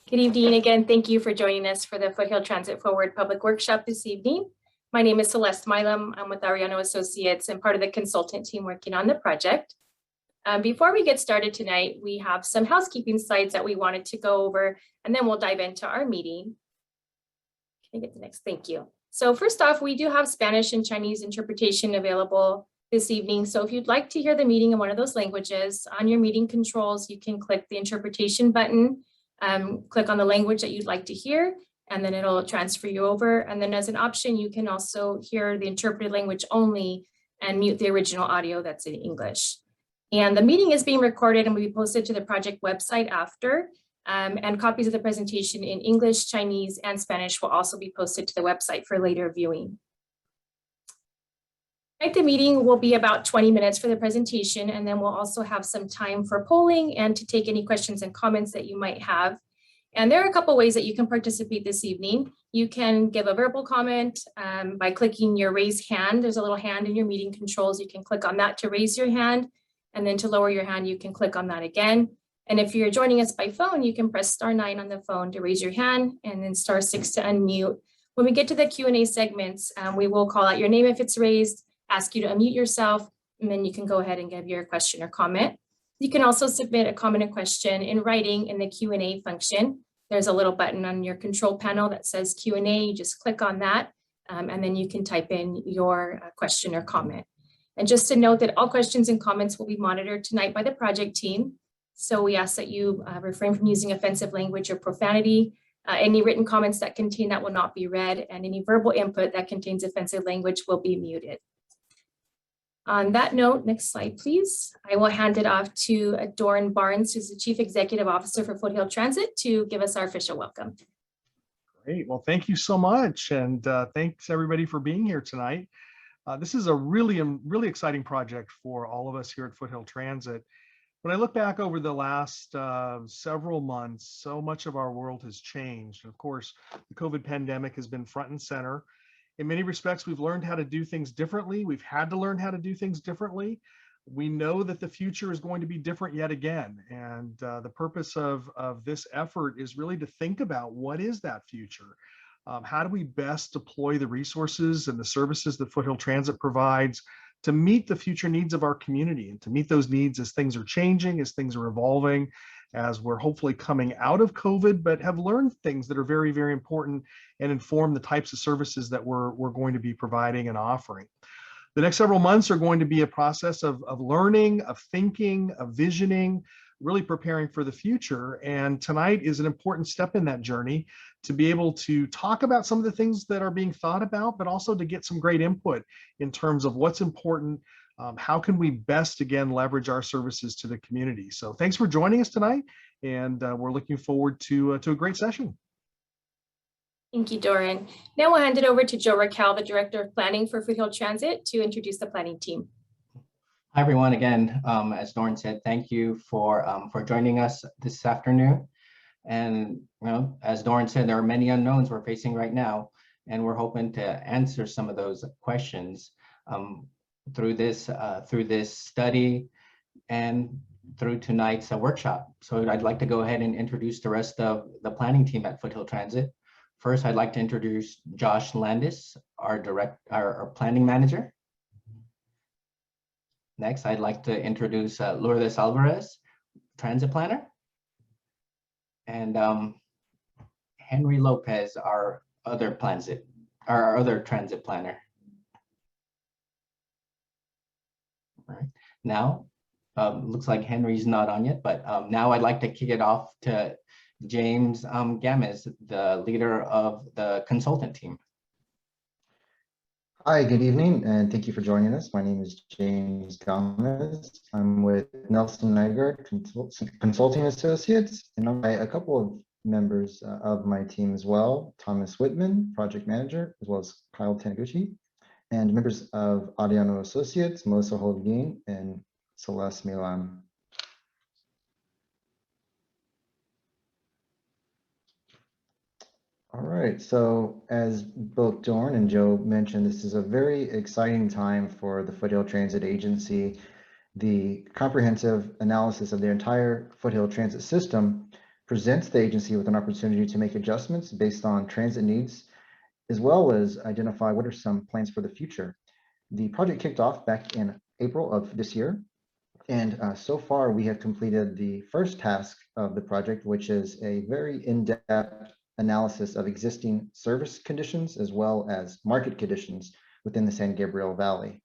Good evening again. Thank you for joining us for the Foothill Transit Forward public workshop this evening. My name is Celeste Milam. I'm with Ariano Associates and part of the consultant team working on the project. Before we get started tonight, we have some housekeeping slides that we wanted to go over, and then we'll dive into our meeting. Can I get the next? Thank you. So first off, we do have Spanish and Chinese interpretation available this evening. So if you'd like to hear the meeting in one of those languages, on your meeting controls, you can click the interpretation button. Click on the language that you'd like to hear, and then it'll transfer you over. And then as an option, you can also hear the interpreted language only and mute the original audio that's in English. And the meeting is being recorded and will be posted to the project website after. And copies of the presentation in English, Chinese, and Spanish will also be posted to the website for later viewing. The meeting will be about 20 minutes for the presentation, and then we'll also have some time for polling and to take any questions and comments that you might have. And there are a couple ways that you can participate this evening. You can give a verbal comment by clicking your raise hand. There's a little hand in your meeting controls. You can click on that to raise your hand, and then to lower your hand, you can click on that again. And if you're joining us by phone, you can press *9 on the phone to raise your hand, and then *6 to unmute. When we get to the Q&A segments, we will call out your name if it's raised, ask you to unmute yourself, and then you can go ahead and give your question or comment. You can also submit a comment or question in writing in the Q&A function. There's a little button on your control panel that says Q&A. You just click on that, and then you can type in your question or comment. And just to note that all questions and comments will be monitored tonight by the project team. So we ask that you refrain from using offensive language or profanity. Any written comments that contain that will not be read, and any verbal input that contains offensive language will be muted. On that note, next slide, please. I will hand it off to Doran Barnes, who's the Chief Executive Officer for Foothill Transit, to give us our official welcome. Great. Well, thank you so much. And thanks everybody for being here tonight. This is a really exciting project for all of us here at Foothill Transit. When I look back over the last several months, so much of our world has changed. Of course, the COVID pandemic has been front and center. In many respects, we've learned how to do things differently. We've had to learn how to do things differently. We know that the future is going to be different yet again. And the purpose of this effort is really to think about what is that future? How do we best deploy the resources and the services that Foothill Transit provides to meet the future needs of our community, and to meet those needs as things are changing, as things are evolving, as we're hopefully coming out of COVID, but have learned things that are very, very important and inform the types of services that we're going to be providing and offering. The next several months are going to be a process of learning, of thinking, of visioning, really preparing for the future. And tonight is an important step in that journey to be able to talk about some of the things that are being thought about, but also to get some great input in terms of what's important. How can we best, again, leverage our services to the community? So thanks for joining us tonight, and we're looking forward to a great session. Thank you, Doran. Now we'll hand it over to Joe Raquel, the Director of Planning for Foothill Transit, to introduce the planning team. Hi, everyone. Again, as Doran said, thank you for joining us this afternoon. And as Doran said, there are many unknowns we're facing right now, and we're hoping to answer some of those questions through this study and through tonight's workshop. So I'd like to go ahead and introduce the rest of the planning team at Foothill Transit. First, I'd like to introduce Josh Landis, our planning manager. Next, I'd like to introduce Lourdes Alvarez, transit planner. And Henry Lopez, our other transit planner. All right. Now, looks like Henry's not on yet, but now I'd like to kick it off to James Gamis, the leader of the consultant team. Hi, good evening, and thank you for joining us. My name is James Gomez. I'm with Nelson Nygaard Consulting Associates, and I'm a couple of members of my team as well. Thomas Whitman, project manager, as well as Kyle Taniguchi, and members of Ariano Associates, Melissa Holguin and Celeste Milan. All right, so as both Doran and Joe mentioned, this is a very exciting time for the Foothill Transit Agency. The comprehensive analysis of the entire Foothill Transit system presents the agency with an opportunity to make adjustments based on transit needs, as well as identify what are some plans for the future. The project kicked off back in April of this year, and so far we have completed the first task of the project, which is a very in-depth analysis of existing service conditions as well as market conditions within the San Gabriel Valley.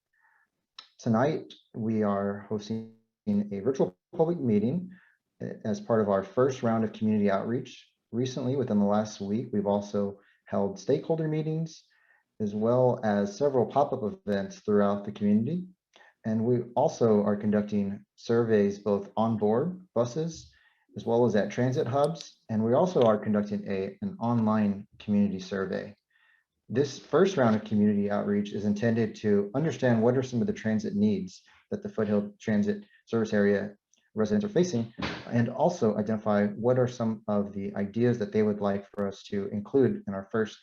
Tonight, we are hosting a virtual public meeting as part of our first round of community outreach. Recently, within the last week, we've also held stakeholder meetings, as well as several pop-up events throughout the community. And we also are conducting surveys both on board buses, as well as at transit hubs. And we also are conducting an online community survey. This first round of community outreach is intended to understand what are some of the transit needs that the Foothill Transit Service Area residents are facing, and also identify what are some of the ideas that they would like for us to include in our first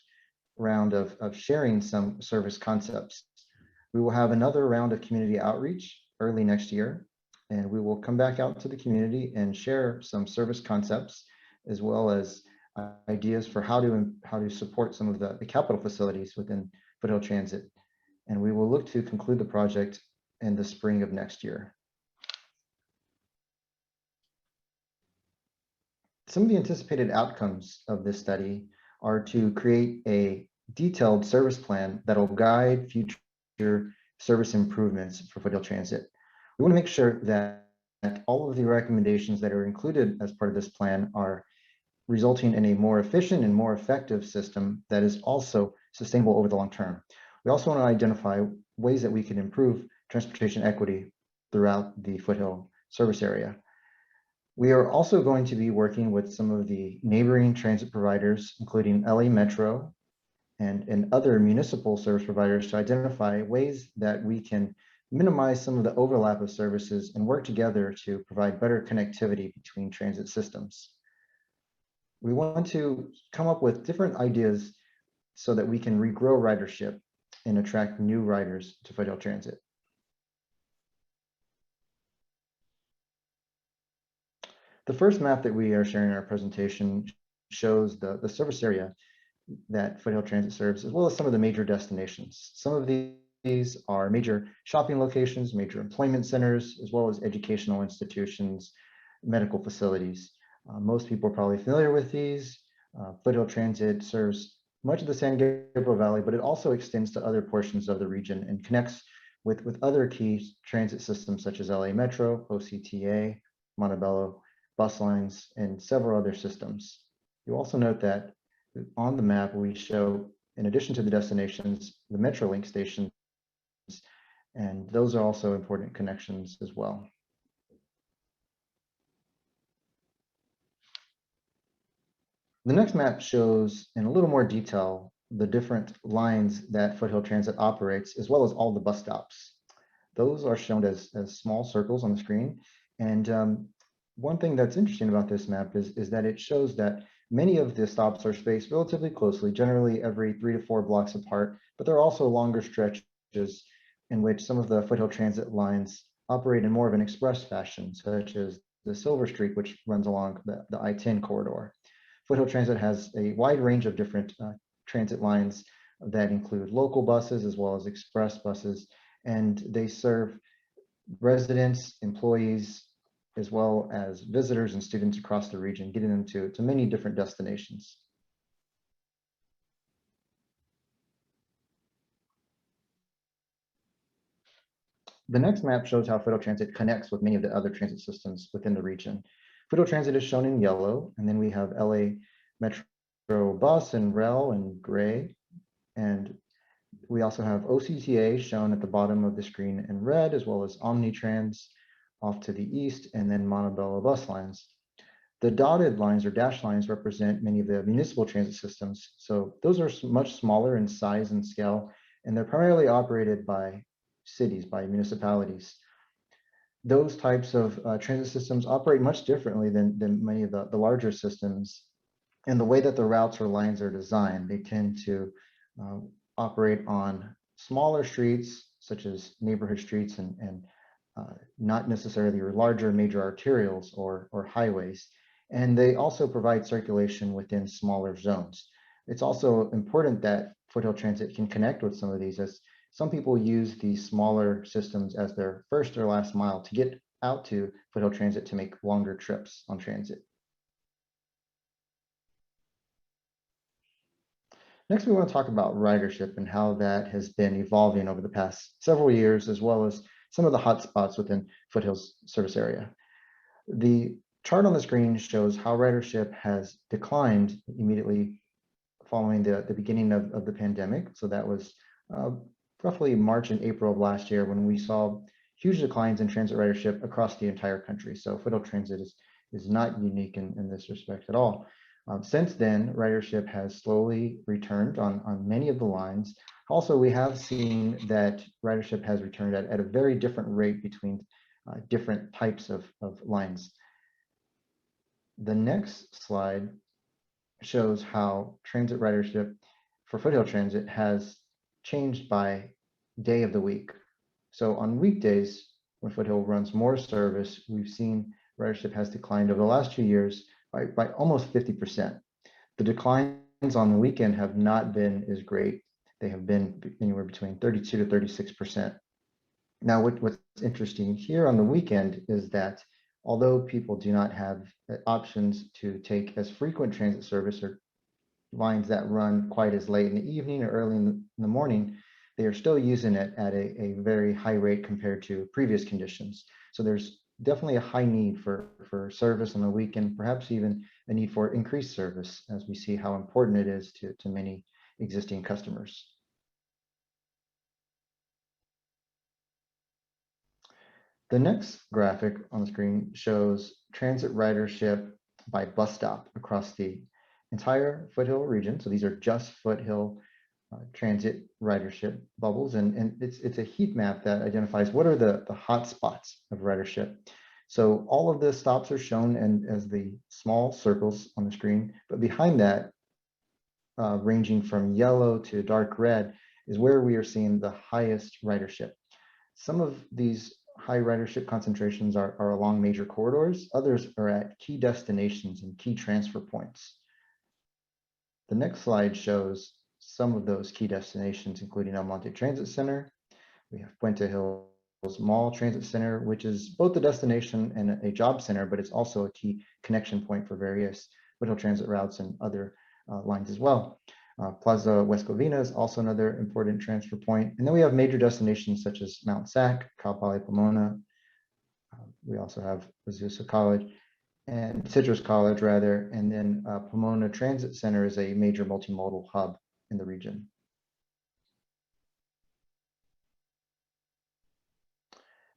round of sharing some service concepts. We will have another round of community outreach early next year, and we will come back out to the community and share some service concepts, as well as ideas for how to support some of the capital facilities within Foothill Transit. And we will look to conclude the project in the spring of next year. Some of the anticipated outcomes of this study are to create a detailed service plan that will guide future service improvements for Foothill Transit. We want to make sure that all of the recommendations that are included as part of this plan are resulting in a more efficient and more effective system that is also sustainable over the long term. We also want to identify ways that we can improve transportation equity throughout the Foothill service area. We are also going to be working with some of the neighboring transit providers, including LA Metro and other municipal service providers, to identify ways that we can minimize some of the overlap of services and work together to provide better connectivity between transit systems. We want to come up with different ideas so that we can regrow ridership and attract new riders to Foothill Transit. The first map that we are sharing in our presentation shows the service area that Foothill Transit serves, as well as some of the major destinations. Some of these are major shopping locations, major employment centers, as well as educational institutions, medical facilities. Most people are probably familiar with these. Foothill Transit serves much of the San Gabriel Valley, but it also extends to other portions of the region and connects with other key transit systems such as LA Metro, OCTA, Montebello, bus lines, and several other systems. You'll also note that on the map we show, in addition to the destinations, the Metrolink stations, and those are also important connections as well. The next map shows in a little more detail the different lines that Foothill Transit operates, as well as all the bus stops. Those are shown as small circles on the screen. And one thing that's interesting about this map is that it shows that many of the stops are spaced relatively closely, generally every 3 to 4 blocks apart, but there are also longer stretches in which some of the Foothill Transit lines operate in more of an express fashion, such as the Silver Streak, which runs along the I-10 corridor. Foothill Transit has a wide range of different transit lines that include local buses as well as express buses, and they serve residents, employees, as well as visitors and students across the region, getting them to many different destinations. The next map shows how Foothill Transit connects with many of the other transit systems within the region. Foothill Transit is shown in yellow, and then we have LA Metro Bus and Rail in gray. And we also have OCTA shown at the bottom of the screen in red, as well as Omnitrans off to the east, and then Montebello bus lines. The dotted lines or dashed lines represent many of the municipal transit systems. So those are much smaller in size and scale, and they're primarily operated by cities, by municipalities. Those types of transit systems operate much differently than many of the larger systems. And the way that the routes or lines are designed, they tend to operate on smaller streets, such as neighborhood streets, and not necessarily your larger major arterials or highways. And they also provide circulation within smaller zones. It's also important that Foothill Transit can connect with some of these, as some people use these smaller systems as their first or last mile to get out to Foothill Transit to make longer trips on transit. Next, we want to talk about ridership and how that has been evolving over the past several years, as well as some of the hotspots within Foothill's service area. The chart on the screen shows how ridership has declined immediately following the beginning of the pandemic. So that was roughly March and April of last year when we saw huge declines in transit ridership across the entire country. So Foothill Transit is not unique in this respect at all. Since then, ridership has slowly returned on many of the lines. Also, we have seen that ridership has returned at a very different rate between different types of lines. The next slide shows how transit ridership for Foothill Transit has changed by day of the week. So on weekdays, when Foothill runs more service, we've seen ridership has declined over the last 2 years by almost 50%. The declines on the weekend have not been as great. They have been anywhere between 32 to 36%. Now, what's interesting here on the weekend is that although people do not have options to take as frequent transit service or lines that run quite as late in the evening or early in the morning, they are still using it at a very high rate compared to previous conditions. So there's definitely a high need for service on the weekend, perhaps even a need for increased service, as we see how important it is to many existing customers. The next graphic on the screen shows transit ridership by bus stop across the entire Foothill region. So these are just Foothill transit ridership bubbles, and it's a heat map that identifies what are the hot spots of ridership. So all of the stops are shown and as the small circles on the screen, but behind that, ranging from yellow to dark red, is where we are seeing the highest ridership. Some of these high ridership concentrations are along major corridors. Others are at key destinations and key transfer points. The next slide shows some of those key destinations, including El Monte Transit Center. We have Puente Hills Mall Transit Center, which is both a destination and a job center, but it's also a key connection point for various Foothill Transit routes and other lines as well. Plaza West Covina is also another important transfer point. And then we have major destinations such as Mount Sac, Cal Poly Pomona. We also have Azusa College and Citrus College rather. And then Pomona Transit Center is a major multimodal hub in the region.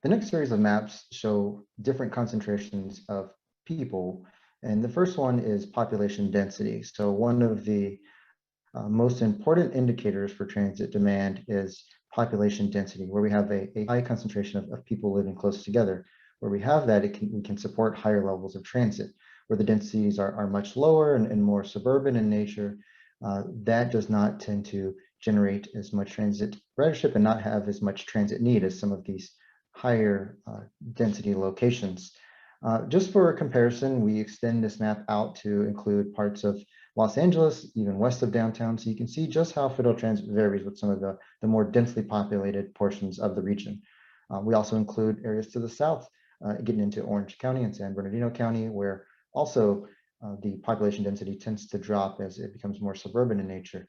The next series of maps show different concentrations of people. And the first one is population density. So one of the most important indicators for transit demand is population density, where we have a high concentration of people living close together. Where we have that, we can support higher levels of transit. Where the densities are much lower and more suburban in nature, that does not tend to generate as much transit ridership and not have as much transit need as some of these higher density locations. Just for a comparison, we extend this map out to include parts of Los Angeles, even west of downtown, so you can see just how Foothill Transit varies with some of the more densely populated portions of the region. We also include areas to the south, getting into Orange County and San Bernardino County, where also the population density tends to drop as it becomes more suburban in nature.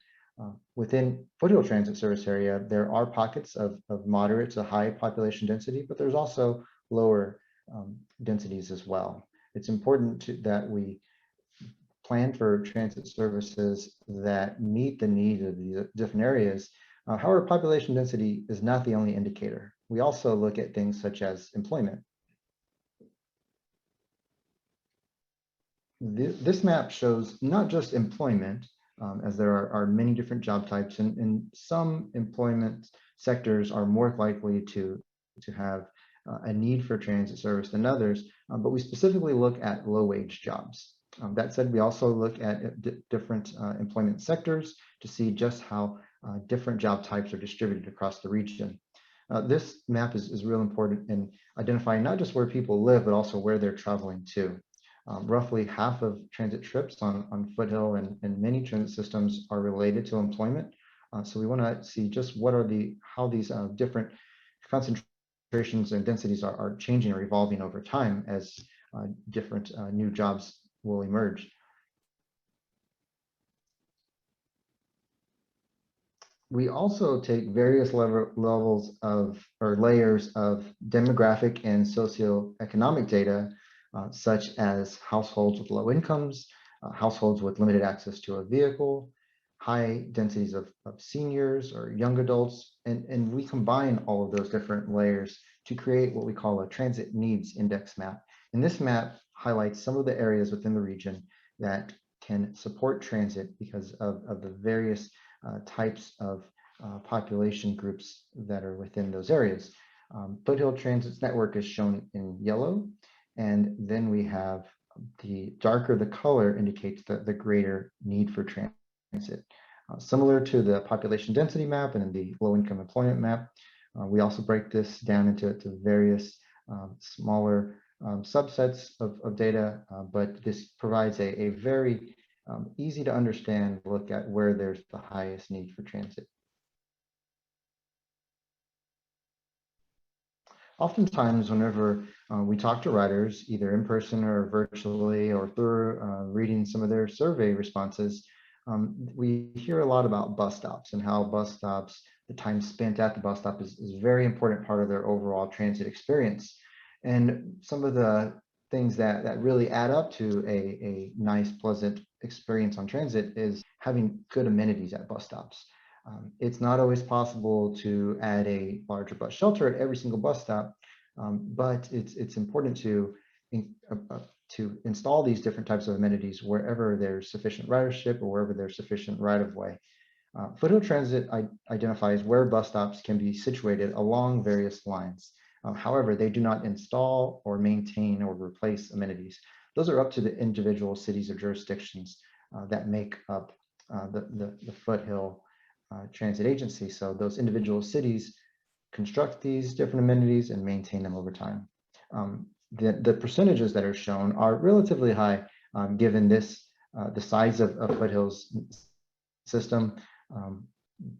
Within Foothill Transit service area, there are pockets of moderate to high population density, but there's also lower densities as well. It's important that we plan for transit services that meet the needs of the different areas. However, population density is not the only indicator. We also look at things such as employment. This map shows not just employment, as there are many different job types, and some employment sectors are more likely to have a need for transit service than others, but we specifically look at low-wage jobs. That said, we also look at different employment sectors to see just how different job types are distributed across the region. This map is real important in identifying not just where people live, but also where they're traveling to. Roughly half of transit trips on Foothill and many transit systems are related to employment. So we want to see just what are how these different concentrations and densities are changing or evolving over time as different new jobs will emerge. We also take various levels of or layers of demographic and socioeconomic data, such as households with low incomes, households with limited access to a vehicle, high densities of seniors or young adults, and we combine all of those different layers to create what we call a transit needs index map. And this map highlights some of the areas within the region that can support transit because of the various types of population groups that are within those areas. Foothill Transit's network is shown in yellow, and then we have the darker the color indicates the greater need for transit. Similar to the population density map and the low-income employment map, we also break this down into various smaller subsets of data, but this provides a very easy to understand look at where there's the highest need for transit. Oftentimes, whenever we talk to riders, either in person or virtually or through reading some of their survey responses, we hear a lot about bus stops and how bus stops, the time spent at the bus stop is a very important part of their overall transit experience. And some of the things that really add up to a nice, pleasant experience on transit is having good amenities at bus stops. It's not always possible to add a larger bus shelter at every single bus stop, but it's important to install these different types of amenities wherever there's sufficient ridership or wherever there's sufficient right-of-way. Foothill Transit identifies where bus stops can be situated along various lines. However, they do not install or maintain or replace amenities. Those are up to the individual cities or jurisdictions that make up the Foothill Transit Agency. So those individual cities construct these different amenities and maintain them over time. The percentages that are shown are relatively high given this the size of Foothill's system.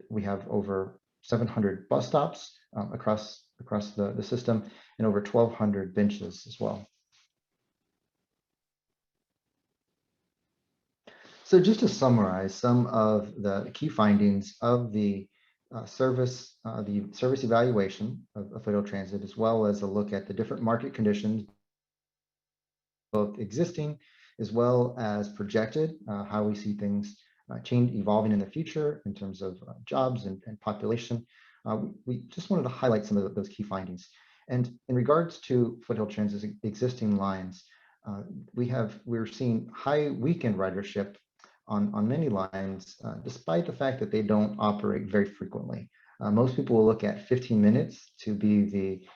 We have over 700 bus stops across the system and over 1,200 benches as well. So just to summarize some of the key findings of the service evaluation of Foothill Transit, as well as a look at the different market conditions, both existing as well as projected, how we see things evolving in the future in terms of jobs and population. We just wanted to highlight some of those key findings. And in regards to Foothill Transit's existing lines, we're seeing high weekend ridership on many lines, despite the fact that they don't operate very frequently. Most people will look at 15 minutes to be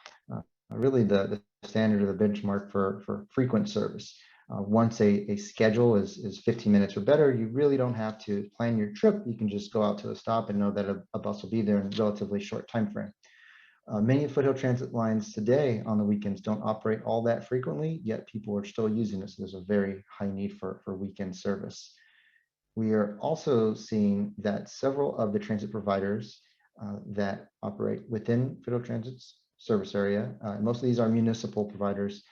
really the standard or the benchmark for frequent service. Once a schedule is 15 minutes or better, you really don't have to plan your trip. You can just go out to the stop and know that a bus will be there in a relatively short time frame. Many Foothill Transit lines today on the weekends don't operate all that frequently, yet people are still using it. So there's a very high need for weekend service. We are also seeing that several of the transit providers that operate within Foothill Transit's service area, most of these are municipal providers,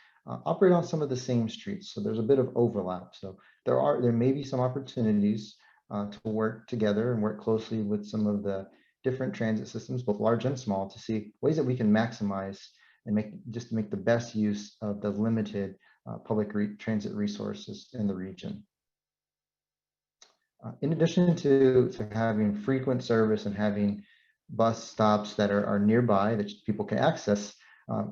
operate on some of the same streets. So there's a bit of overlap. So there may be some opportunities to work together and work closely with some of the different transit systems, both large and small, to see ways that we can maximize and make the best use of the limited public transit resources in the region. In addition to having frequent service and having bus stops that are nearby that people can access,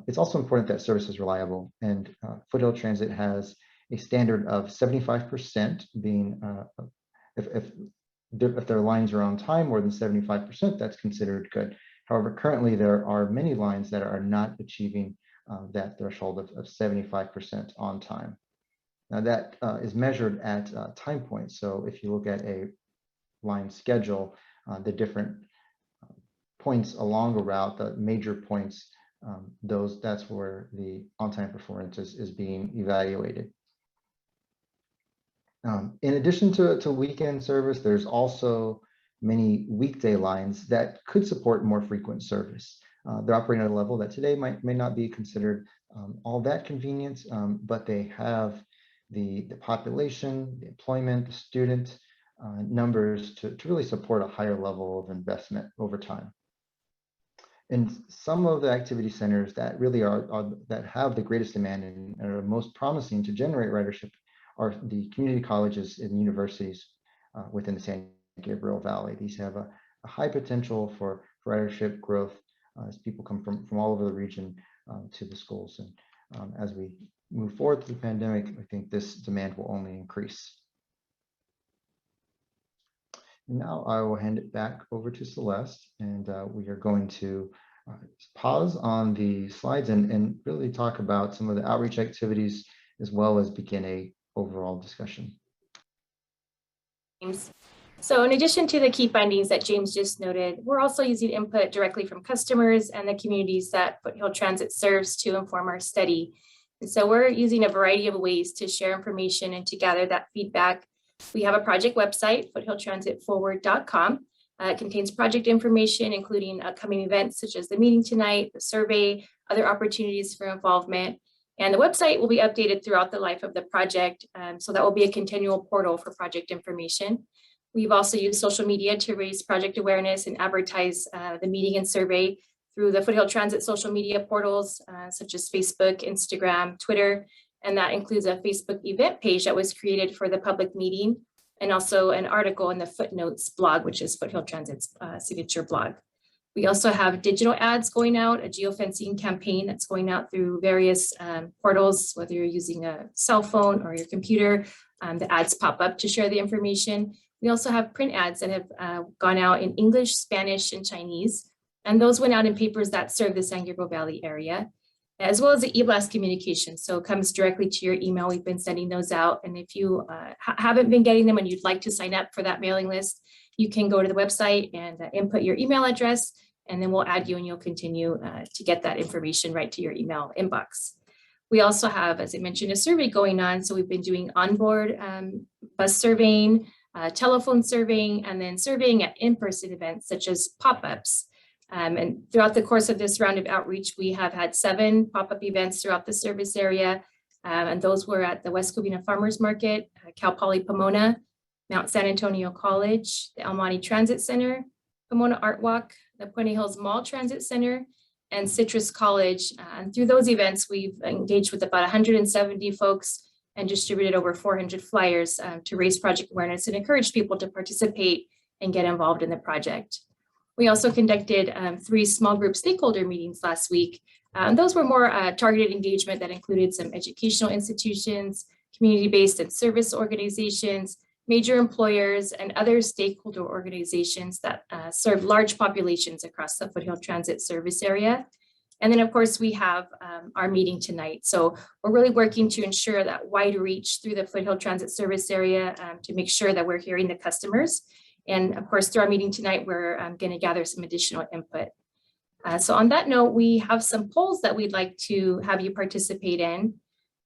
it's also important that service is reliable. And Foothill Transit has a standard of 75% being, if their lines are on time, more than 75%, that's considered good. However, currently there are many lines that are not achieving that threshold of 75% on time. Now that is measured at time points. So if you look at a line schedule, the different points along a route, the major points, that's where the on-time performance is being evaluated. In addition to weekend service, there's also many weekday lines that could support more frequent service. They're operating at a level that today may not be considered all that convenient, but they have the population, the employment, the student numbers to really support a higher level of investment over time. And some of the activity centers that really that have the greatest demand and are most promising to generate ridership are the community colleges and universities within the San Gabriel Valley. These have a high potential for ridership growth as people come from all over the region to the schools. And as we move forward through the pandemic, I think this demand will only increase. Now I will hand it back over to Celeste, and we are going to pause on the slides and really talk about some of the outreach activities as well as begin a overall discussion. So in addition to the key findings that James just noted, we're also using input directly from customers and the communities that Foothill Transit serves to inform our study. And so we're using a variety of ways to share information and to gather that feedback. We have a project website, foothilltransitforward.com. It contains project information, including upcoming events such as the meeting tonight, the survey, other opportunities for involvement. And the website will be updated throughout the life of the project. So that will be a continual portal for project information. We've also used social media to raise project awareness and advertise the meeting and survey through the Foothill Transit social media portals, such as Facebook, Instagram, Twitter, and that includes a Facebook event page that was created for the public meeting, and also an article in the Footnotes blog, which is Foothill Transit's signature blog. We also have digital ads going out, a geofencing campaign that's going out through various portals, whether you're using a cell phone or your computer, the ads pop up to share the information. We also have print ads that have gone out in English, Spanish, and Chinese, and those went out in papers that serve the San Gabriel Valley area, as well as the e-blast communication. So it comes directly to your email. We've been sending those out. And if you haven't been getting them and you'd like to sign up for that mailing list, you can go to the website and input your email address, and then we'll add you and you'll continue to get that information right to your email inbox. We also have, as I mentioned, a survey going on. So we've been doing onboard bus surveying, telephone surveying, and then surveying at in-person events such as pop-ups. And throughout the course of this round of outreach, we have had 7 pop-up events throughout the service area. And those were at the West Covina Farmers Market, Cal Poly Pomona, Mount San Antonio College, the El Monte Transit Center, Pomona Art Walk, the Puente Hills Mall Transit Center, and Citrus College. And through those events, we've engaged with about 170 folks and distributed over 400 flyers to raise project awareness and encourage people to participate and get involved in the project. We also conducted 3 small group stakeholder meetings last week. And those were more targeted engagement that included some educational institutions, community-based and service organizations, major employers, and other stakeholder organizations that serve large populations across the Foothill Transit service area. And then, of course, we have our meeting tonight. So we're really working to ensure that wide reach through the Foothill Transit service area to make sure that we're hearing the customers. And of course, through our meeting tonight, we're going to gather some additional input. So on that note, we have some polls that we'd like to have you participate in.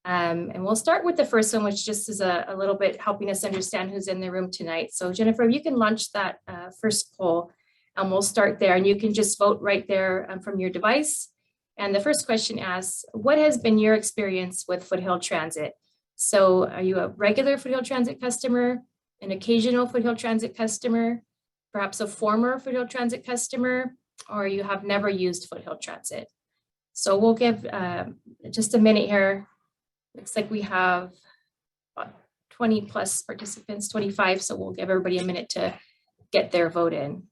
And we'll start with the first one, which just is a little bit helping us understand who's in the room tonight. So Jennifer, you can launch that first poll, and we'll start there. And you can just vote right there from your device. And the first question asks, what has been your experience with Foothill Transit? So are you a regular Foothill Transit customer, an occasional Foothill Transit customer, perhaps a former Foothill Transit customer, or you have never used Foothill Transit? So we'll give just a minute here. Looks like we have 20 plus participants, 25. So we'll give everybody a minute to get their vote in.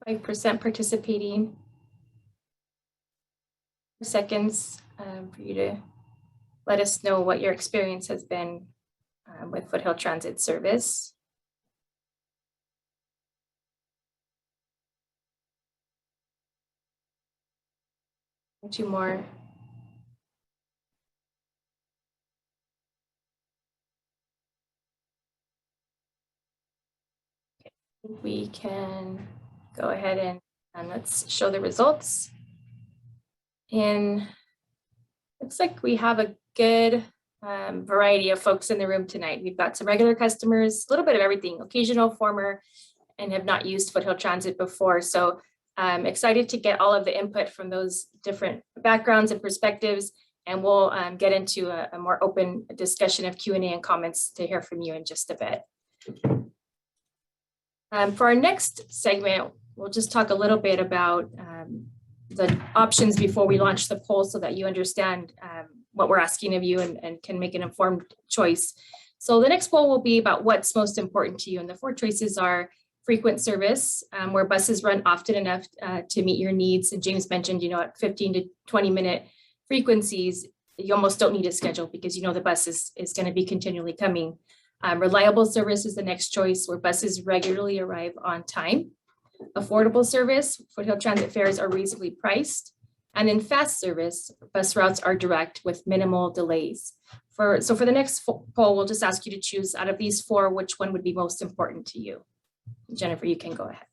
%, participating. Seconds for you to let us know what your experience has been with Foothill Transit service. 2 more. We can go ahead and let's show the results. And looks like we have a good variety of folks in the room tonight. We've got some regular customers, a little bit of everything, occasional, former, and have not used Foothill Transit before. So I'm excited to get all of the input from those different backgrounds and perspectives. And we'll get into a more open discussion of Q&A and comments to hear from you in just a bit. For our next segment, we'll just talk a little bit about the options before we launch the poll so that you understand what we're asking of you and can make an informed choice. So the next poll will be about what's most important to you. And the 4 choices are frequent service, where buses run often enough to meet your needs. And James mentioned, at 15 to 20 minute frequencies, you almost don't need a schedule because the bus is going to be continually coming. Reliable service is the next choice, where buses regularly arrive on time. Affordable service, Foothill Transit fares are reasonably priced. And then fast service, bus routes are direct with minimal delays. So for the next poll, we'll just ask you to choose out of these 4, which one would be most important to you. Jennifer, you can go ahead.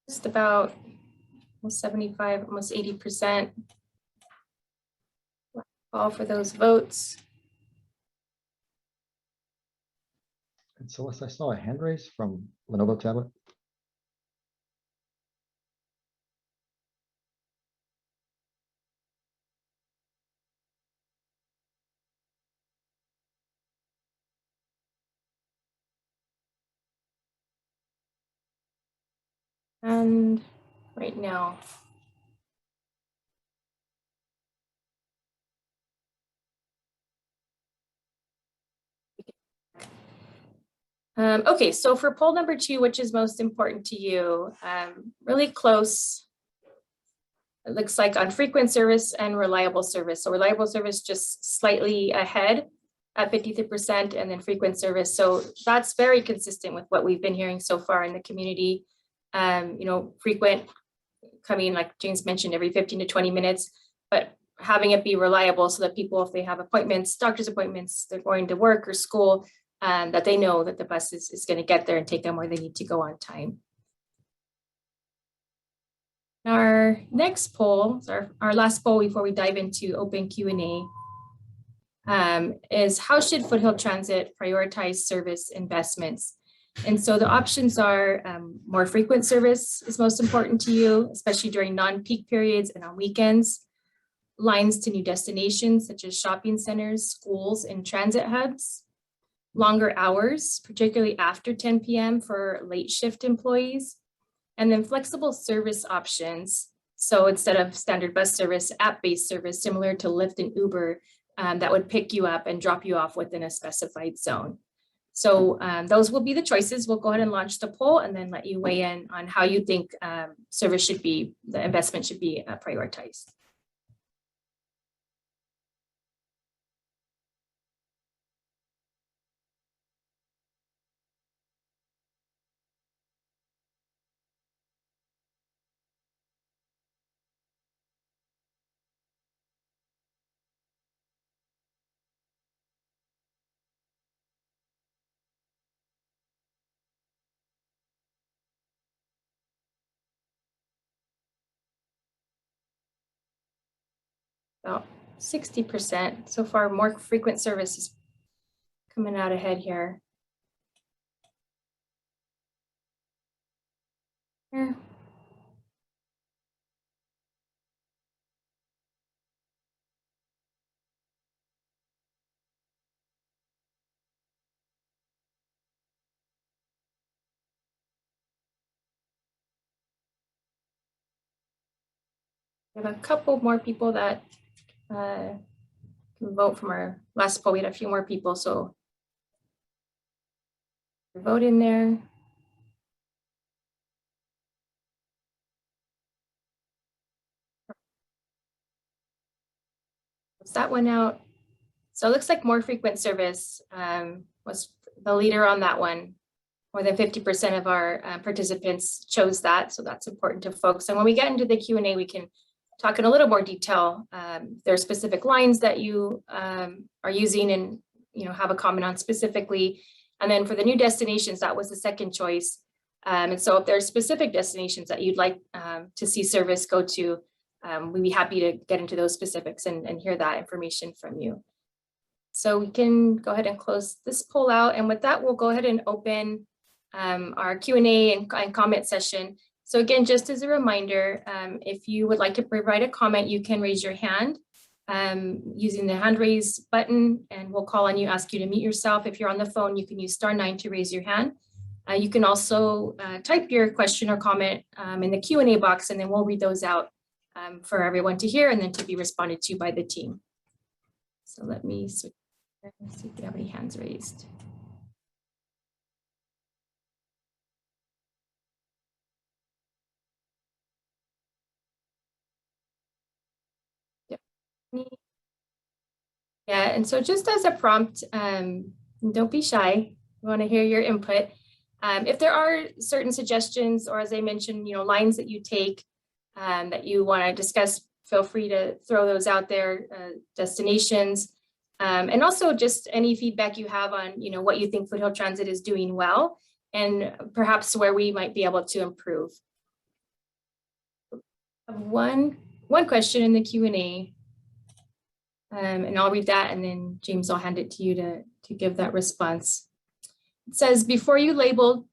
Just about almost 75, almost 80%. Call for those votes. And Celeste, I saw a hand raise from Lenovo tablet. And right now, okay, so for poll number 2, which is most important to you, really close. It looks like on frequent service and reliable service. So reliable service just slightly ahead at 53%, and then frequent service. So that's very consistent with what we've been hearing so far in the community. Frequent coming, like James mentioned, every 15 to 20 minutes, but having it be reliable so that people, if they have appointments, doctor's appointments, they're going to work or school, that they know that the bus is going to get there and take them where they need to go on time. Our next poll, our last poll before we dive into open Q&A, is how should Foothill Transit prioritize service investments? And so the options are more frequent service is most important to you, especially during non-peak periods and on weekends. Lines to new destinations such as shopping centers, schools, and transit hubs. Longer hours, particularly after 10 p.m. for late shift employees. And then flexible service options. So instead of standard bus service, app-based service similar to Lyft and Uber that would pick you up and drop you off within a specified zone. So those will be the choices. We'll go ahead and launch the poll and then let you weigh in on how you think service should be, the investment should be prioritized. About 60%. So far, more frequent service is coming out ahead here. Here. We have a couple more people that can vote from our last poll. We had a few more people, so vote in there. Close that one out. So it looks like more frequent service was the leader on that one. More than 50% of our participants chose that, so that's important to folks. And when we get into the Q&A, we can talk in a little more detail. There are specific lines that you are using and have a comment on specifically. And then for the new destinations, that was the second choice. And so if there are specific destinations that you'd like to see service go to, we'd be happy to get into those specifics and hear that information from you. So we can go ahead and close this poll out. And with that, we'll go ahead and open our Q&A and comment session. So again, just as a reminder, if you would like to provide a comment, you can raise your hand using the hand raise button, and we'll call on you, ask you to mute yourself. If you're on the phone, you can use *9 to raise your hand. You can also type your question or comment in the Q&A box, and then we'll read those out for everyone to hear and then to be responded to by the team. So let me switch. Let's see if we have any hands raised. Yeah, and so just as a prompt, don't be shy. We want to hear your input. If there are certain suggestions, or as I mentioned, lines that you take that you want to discuss, feel free to throw those out there, destinations, and also just any feedback you have on, what you think Foothill Transit is doing well, and perhaps where we might be able to improve. One question in the Q&A. And I'll read that, and then James, I'll hand it to you to give that response. It says, before you label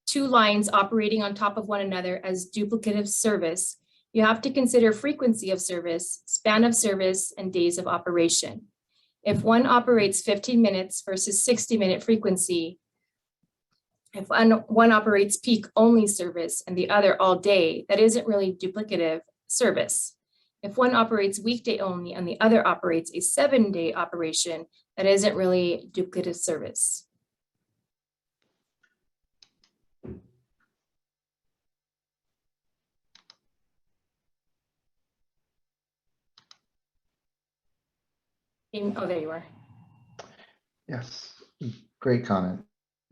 two lines operating on top of one another as duplicative service, you have to consider frequency of service, span of service, and days of operation. If one operates 15 minutes versus 60-minute frequency, if one operates peak only service and the other all day, that isn't really duplicative service. If one operates weekday only and the other operates a 7-day operation, that isn't really duplicative service. Oh, there you are. Yes, great comment.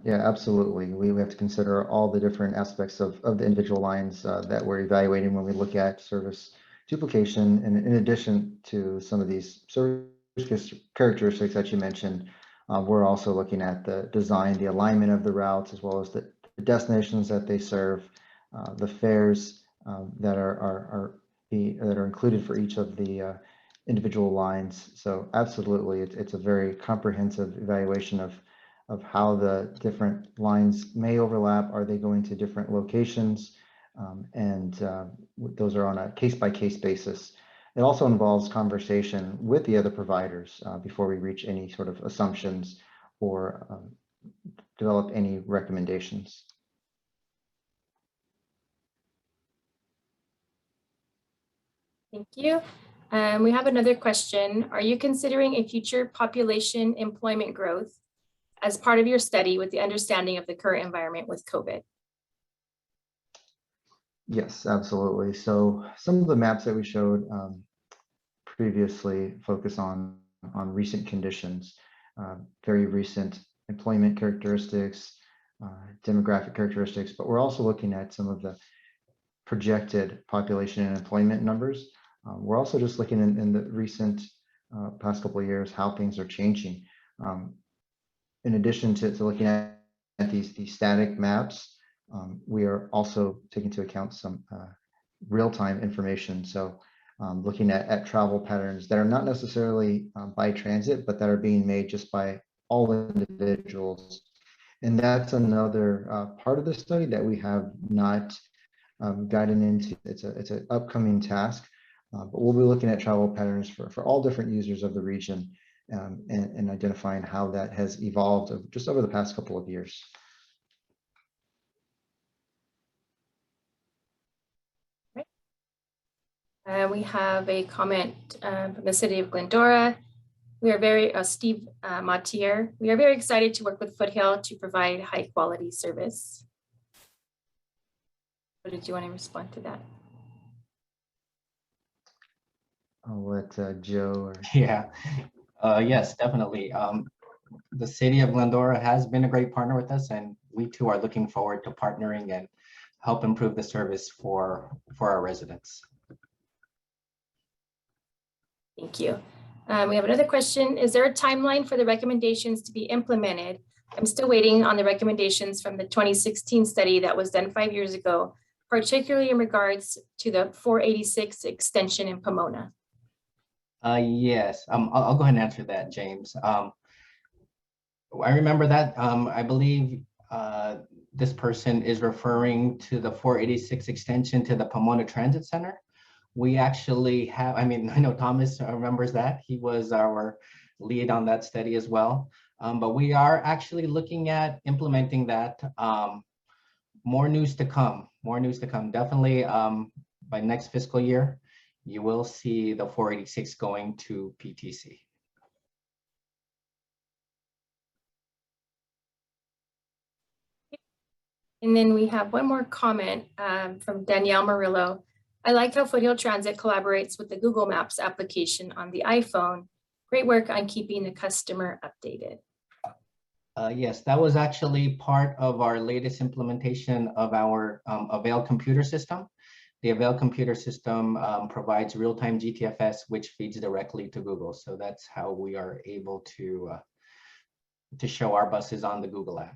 Yeah, absolutely. We have to consider all the different aspects of the individual lines that we're evaluating when we look at service duplication. And in addition to some of these service characteristics that you mentioned, we're also looking at the design, the alignment of the routes, as well as the destinations that they serve, the fares that are included for each of the individual lines. So absolutely, it's a very comprehensive evaluation of how the different lines may overlap. Are they going to different locations? Those are on a case-by-case basis. It also involves conversation with the other providers before we reach any sort of assumptions or develop any recommendations. Thank you. We have another question. Are you considering a future population employment growth as part of your study with the understanding of the current environment with COVID? Yes, absolutely. So some of the maps that we showed previously focus on recent conditions, very recent employment characteristics, demographic characteristics, but we're also looking at some of the projected population and employment numbers. We're also just looking in the recent past couple of years how things are changing. In addition to looking at these static maps, we are also taking into account some real-time information. So looking at travel patterns that are not necessarily by transit, but that are being made just by all individuals. And that's another part of the study that we have not gotten into. It's an upcoming task, but we'll be looking at travel patterns for all different users of the region and identifying how that has evolved just over the past couple of years. We have a comment from the City of Glendora. We are very, Steve Matier, we are very excited to work with Foothill to provide high quality service. What did you want to respond to that? I'll let Joe or Yeah, yes, definitely. The City of Glendora has been a great partner with us, and we too are looking forward to partnering and help improve the service for our residents. Thank you. We have another question. Is there a timeline for the recommendations to be implemented? I'm still waiting on the recommendations from the 2016 study that was done 5 years ago, particularly in regards to the 486 extension in Pomona. Yes, I'll go ahead and answer that, James. I remember that. I believe this person is referring to the 486 extension to the Pomona Transit Center. We actually have, I mean, I know Thomas remembers that. He was our lead on that study as well. But we are actually looking at implementing that. More news to come, more news to come. Definitely by next fiscal year, you will see the 486 going to PTC. And then we have one more comment from Danielle Murillo. I like how Foothill Transit collaborates with the Google Maps application on the iPhone. Great work on keeping the customer updated. Yes, that was actually part of our latest implementation of our Avail computer system. The Avail computer system provides real-time GTFS, which feeds directly to Google. So that's how we are able to show our buses on the Google app.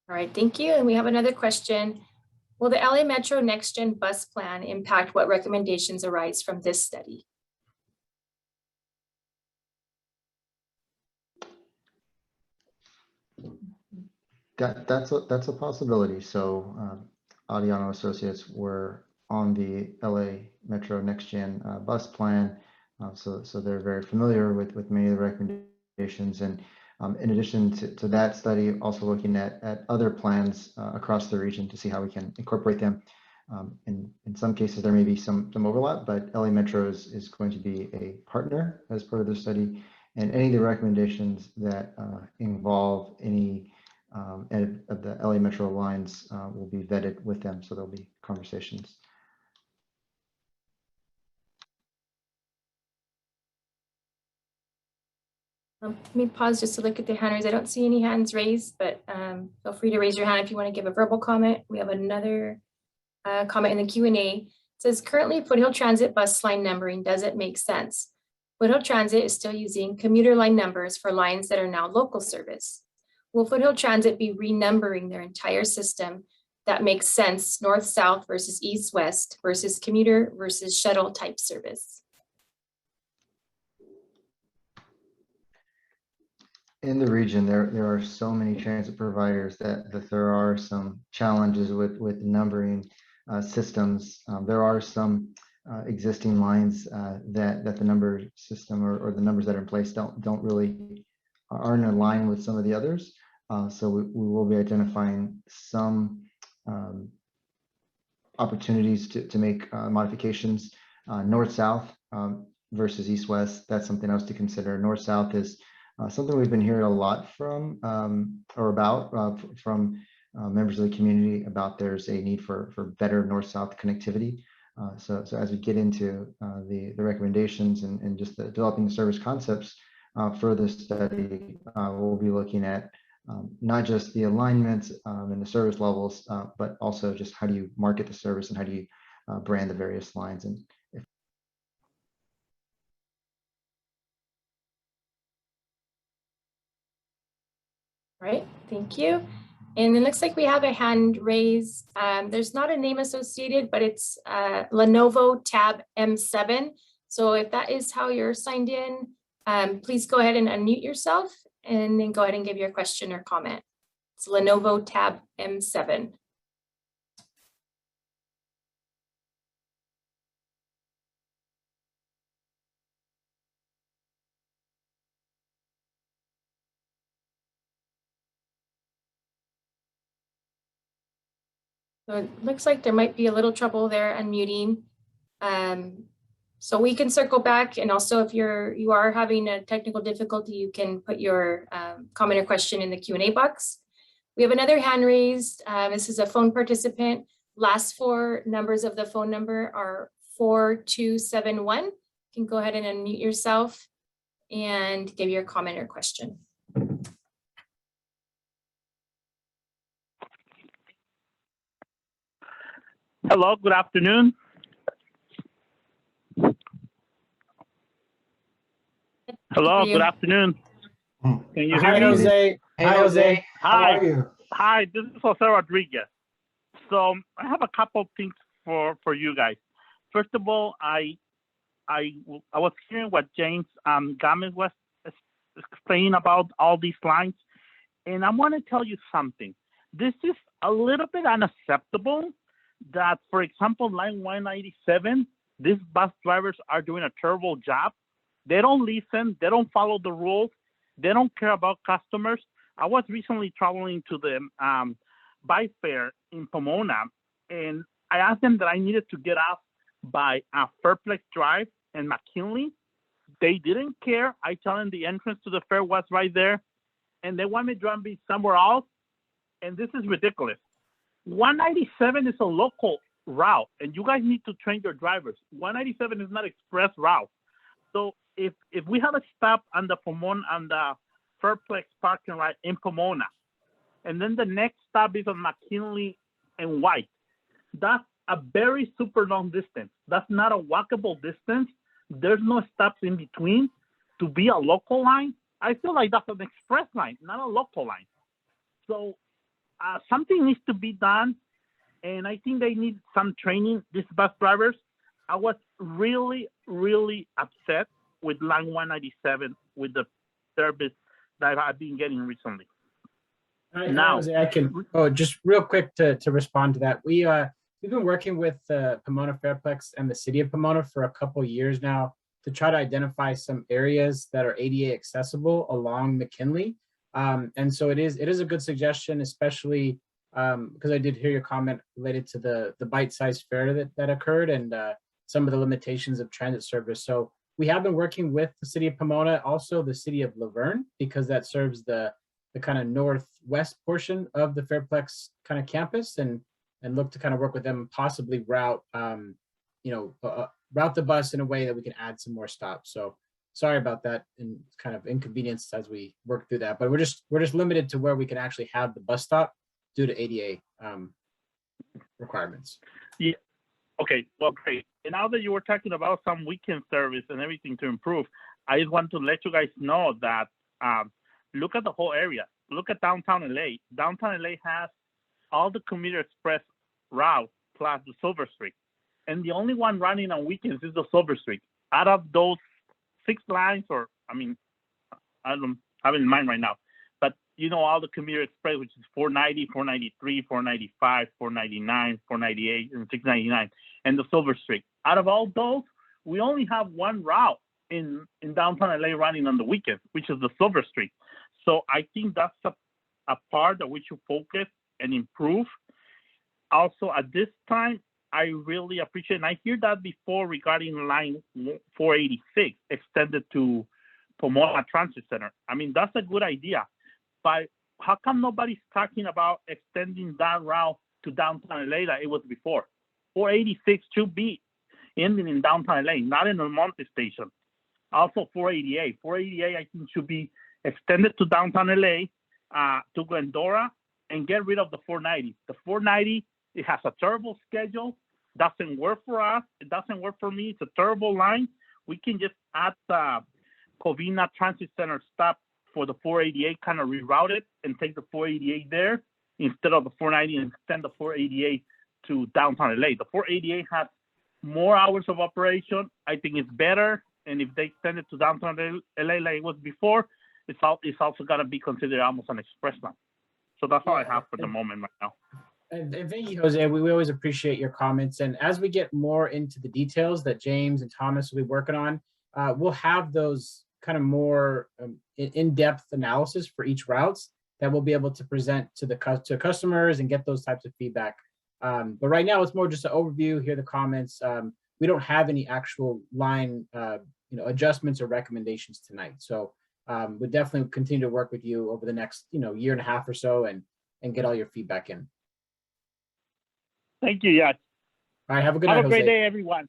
All right, thank you. And we have another question. Will the LA Metro Next Gen bus plan impact what recommendations arise from this study? that's a possibility. So Audiano Associates were on the LA Metro Next Gen bus plan. So they're very familiar with many of the recommendations. And in addition to that study, also looking at other plans across the region to see how we can incorporate them. In some cases, there may be some overlap, but LA Metro is going to be a partner as part of the study. And any of the recommendations that involve any of the LA Metro lines will be vetted with them. So there'll be conversations. Let me pause just to look at the handers. I don't see any hands raised, but feel free to raise your hand if you want to give a verbal comment. We have another comment in the Q&A. It says, currently Foothill Transit bus line numbering doesn't make sense. Foothill Transit is still using commuter line numbers for lines that are now local service. Will Foothill Transit be renumbering their entire system that makes sense, north-south versus east-west versus commuter versus shuttle type service? In the region, there are so many transit providers that there are some challenges with numbering systems. There are some existing lines that the number system or the numbers that are in place aren't in line with some of the others. So we will be identifying some opportunities to make modifications. North-south versus east-west, that's something else to consider. North-south is something we've been hearing a lot from members of the community about. There's a need for better north-south connectivity. So as we get into the recommendations and just developing the service concepts for this study, we'll be looking at not just the alignments and the service levels, but also just how do you market the service and how do you brand the various lines. And Right, thank you. And it looks like we have a hand raised. There's not a name associated, but it's Lenovo Tab M7. So if that is how you're signed in, please go ahead and unmute yourself and then go ahead and give your question or comment. It's Lenovo Tab M7. So it looks like there might be a little trouble there unmuting. So we can circle back, and also if you are having a technical difficulty, you can put your comment or question in the Q&A box. We have another hand raised. This is a phone participant. Last four numbers of the phone number are 4271. You can go ahead and unmute yourself and give your comment or question. Hello, good afternoon. Hello, good afternoon. Can you hear Hi, me? Jose. Hey, Hi, Jose. How Hi. are you? Hi, this is Jose Rodriguez. So I have a couple of things for you guys. First of all, I was hearing what James Gomez was explaining about all these lines, and I want to tell you something. This is a little bit unacceptable that, for example, line 197, these bus drivers are doing a terrible job. They don't listen. They don't follow the rules. They don't care about customers. I was recently traveling to the bike fair in Pomona, and I asked them that I needed to get off by Fairplex Drive and McKinley. They didn't care. I told them the entrance to the fair was right there, and they want me to drive me somewhere else, and this is ridiculous. 197 is a local route, and you guys need to train your drivers. 197 is not express route. So if we have a stop on the Pomona, on the Fairplex parking lot in Pomona, and then the next stop is on McKinley and White, that's a very super long distance. That's not a walkable distance. There's no stops in between to be a local line. I feel like that's an express line, not a local line. So something needs to be done, and I think they need some training, these bus drivers. I was really, really upset with line 197 with the service that I've been getting recently. Now, Jose, I can, just real quick to respond to that. We've been working with Pomona Fairplex and the City of Pomona for a couple of years now to try to identify some areas that are ADA accessible along McKinley. And so it is a good suggestion, especially because I did hear your comment related to the bite-sized fair that occurred and some of the limitations of transit service. So we have been working with the City of Pomona, also the City of Laverne, because that serves the kind of northwest portion of the Fairplex kind of campus, and look to kind of work with them and possibly route the bus in a way that we can add some more stops. So sorry about that and kind of inconvenience as we work through that, but we're just limited to where we can actually have the bus stop due to ADA requirements. Yeah. Okay. Well, great. And now that you were talking about some weekend service and everything to improve, I just want to let you guys know that look at the whole area. Look at downtown LA. Downtown LA has all the commuter express routes plus the Silver Street, and the only one running on weekends is the Silver Street. Out of those 6 lines, or I mean, I don't have it in mind right now, but you know, all the commuter express, which is 490, 493, 495, 499, 498, and 699, and the Silver Street. Out of all those, we only have one route in downtown LA running on the weekends, which is the Silver Street. So I think that's a part that we should focus and improve. Also, at this time, I really appreciate, and I hear that before regarding line 486 extended to Pomona Transit Center. I mean, that's a good idea, but how come nobody's talking about extending that route to downtown LA like it was before? 486 should be ending in downtown LA, not in the Monte Station. Also 488. 488, I think, should be extended to downtown LA, to Glendora, and get rid of the 490. The 490, it has a terrible schedule, doesn't work for us, it doesn't work for me, it's a terrible line. We can just add the Covina Transit Center stop for the 488, kind of reroute it and take the 488 there instead of the 490 and extend the 488 to downtown LA. The 488 has more hours of operation. I think it's better, and if they extend it to downtown LA like it was before, it's also gonna be considered almost an express line. So that's all I have for the moment right now. And thank you, Jose. We always appreciate your comments. And as we get more into the details that James and Thomas will be working on, we'll have those kind of more in-depth analysis for each routes that we'll be able to present to customers and get those types of feedback But right now it's more just an overview, hear the comments. We don't have any actual line adjustments or recommendations tonight. So we'll definitely continue to work with you over the next year and a half or so and get all your feedback in. Thank you, Yash. All right, have a good night, Have a great Jose. day, everyone.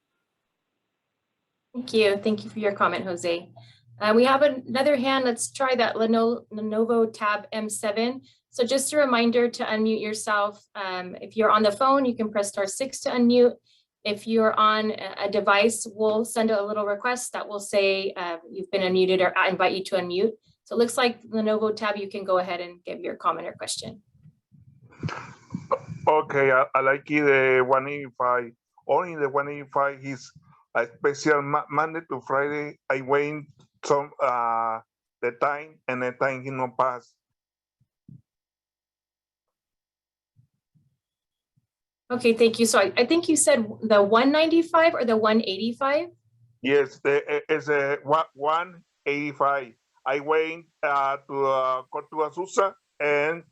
Thank you. Thank you for your comment, Jose. We have another hand. Let's try that Lenovo Tab M7. So just a reminder to unmute yourself. If you're on the phone, you can press *6 to unmute. If you're on a device, we'll send a little request that will say you've been unmuted or I invite you to unmute. So it looks like Lenovo Tab, you can go ahead and give your comment or question. Okay, I like it, the 185. Only the 185 is a special Monday to Friday. I wait some the time and the time he no pass. Okay, thank you. So I think you said the 195 or the 185? Yes, it's a 185. I went to go to Azusa and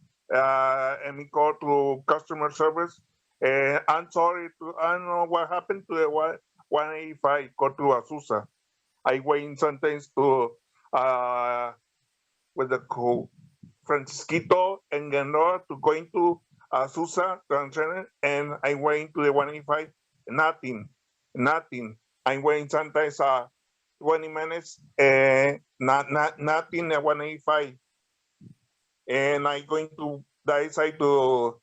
we go to customer service. I'm sorry, I don't know what happened to the 185. Go to Azusa. I went sometimes to with the Francisquito and Glendora to going to Azusa Transit, and I went to the 185. Nothing. I wait sometimes 20 minutes, nothing at 185. And I going to that side to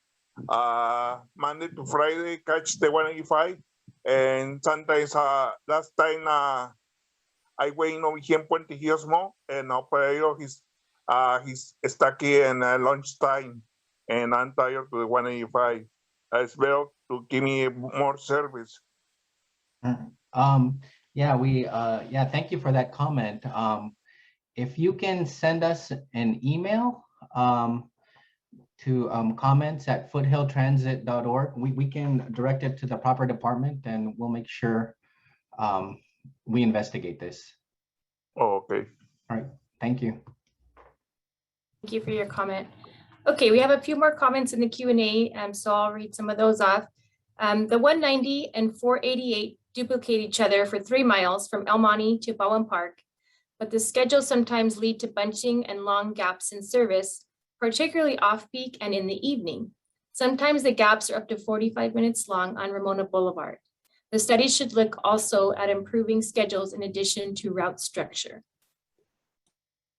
Monday to Friday, catch the 185. And sometimes last time I wait over here in Puente Giosmo, and operator he's stuck here in lunchtime, and I'm tired to the 185. It's better to give me more service. Thank you for that comment. If you can send us an email to comments@foothilltransit.org, we can direct it to the proper department and we'll make sure we investigate this. Oh, okay. All right, thank you. Thank you for your comment. Okay, we have a few more comments in the Q&A, so I'll read some of those off. The 190 and 488 duplicate each other for 3 miles from El Monte to Bowen Park, but the schedules sometimes lead to bunching and long gaps in service, particularly off-peak and in the evening. Sometimes the gaps are up to 45 minutes long on Ramona Boulevard. The study should look also at improving schedules in addition to route structure.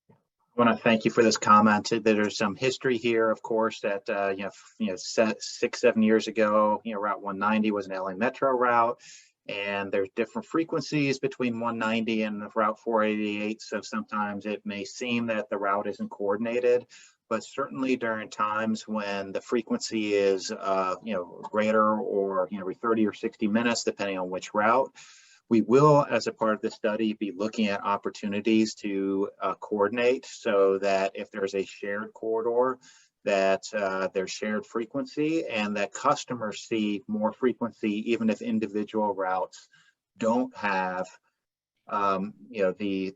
I want to thank you for this comment. There's some history here, of course, that 6-7 years ago, Route 190 was an LA Metro route, and there's different frequencies between 190 and Route 488. So sometimes it may seem that the route isn't coordinated, but certainly during times when the frequency is greater or every 30 or 60 minutes, depending on which route, we will, as a part of the study, be looking at opportunities to coordinate so that if there's a shared corridor, that there's shared frequency and that customers see more frequency, even if individual routes don't have the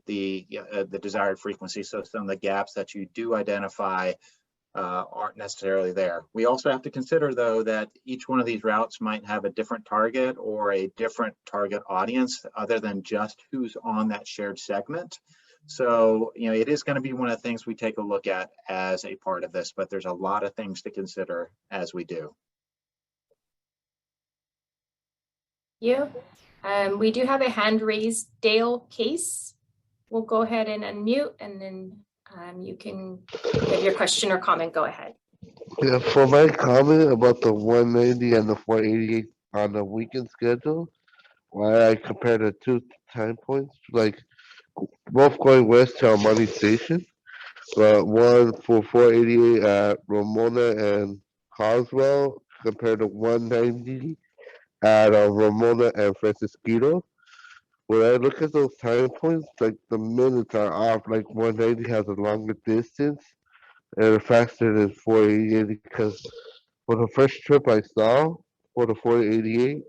desired frequency. So some of the gaps that you do identify aren't necessarily there. We also have to consider, though, that each one of these routes might have a different target or a different target audience other than just who's on that shared segment. So, it is going to be one of the things we take a look at as a part of this, but there's a lot of things to consider as we do. Yeah. We do have a hand raised, Dale Case. We'll go ahead and unmute, and then you can give your question or comment. Go ahead. Yeah, for my comment about the 190 and the 488 on the weekend schedule, why I compare the 2 time points, like both going west to Armani Station, but one for 488 at Ramona and Coswell compared to 190 at Ramona and Francisquito. When I look at those time points, like the minutes are off, like 190 has a longer distance and faster than 488, because for the first trip I saw for the 488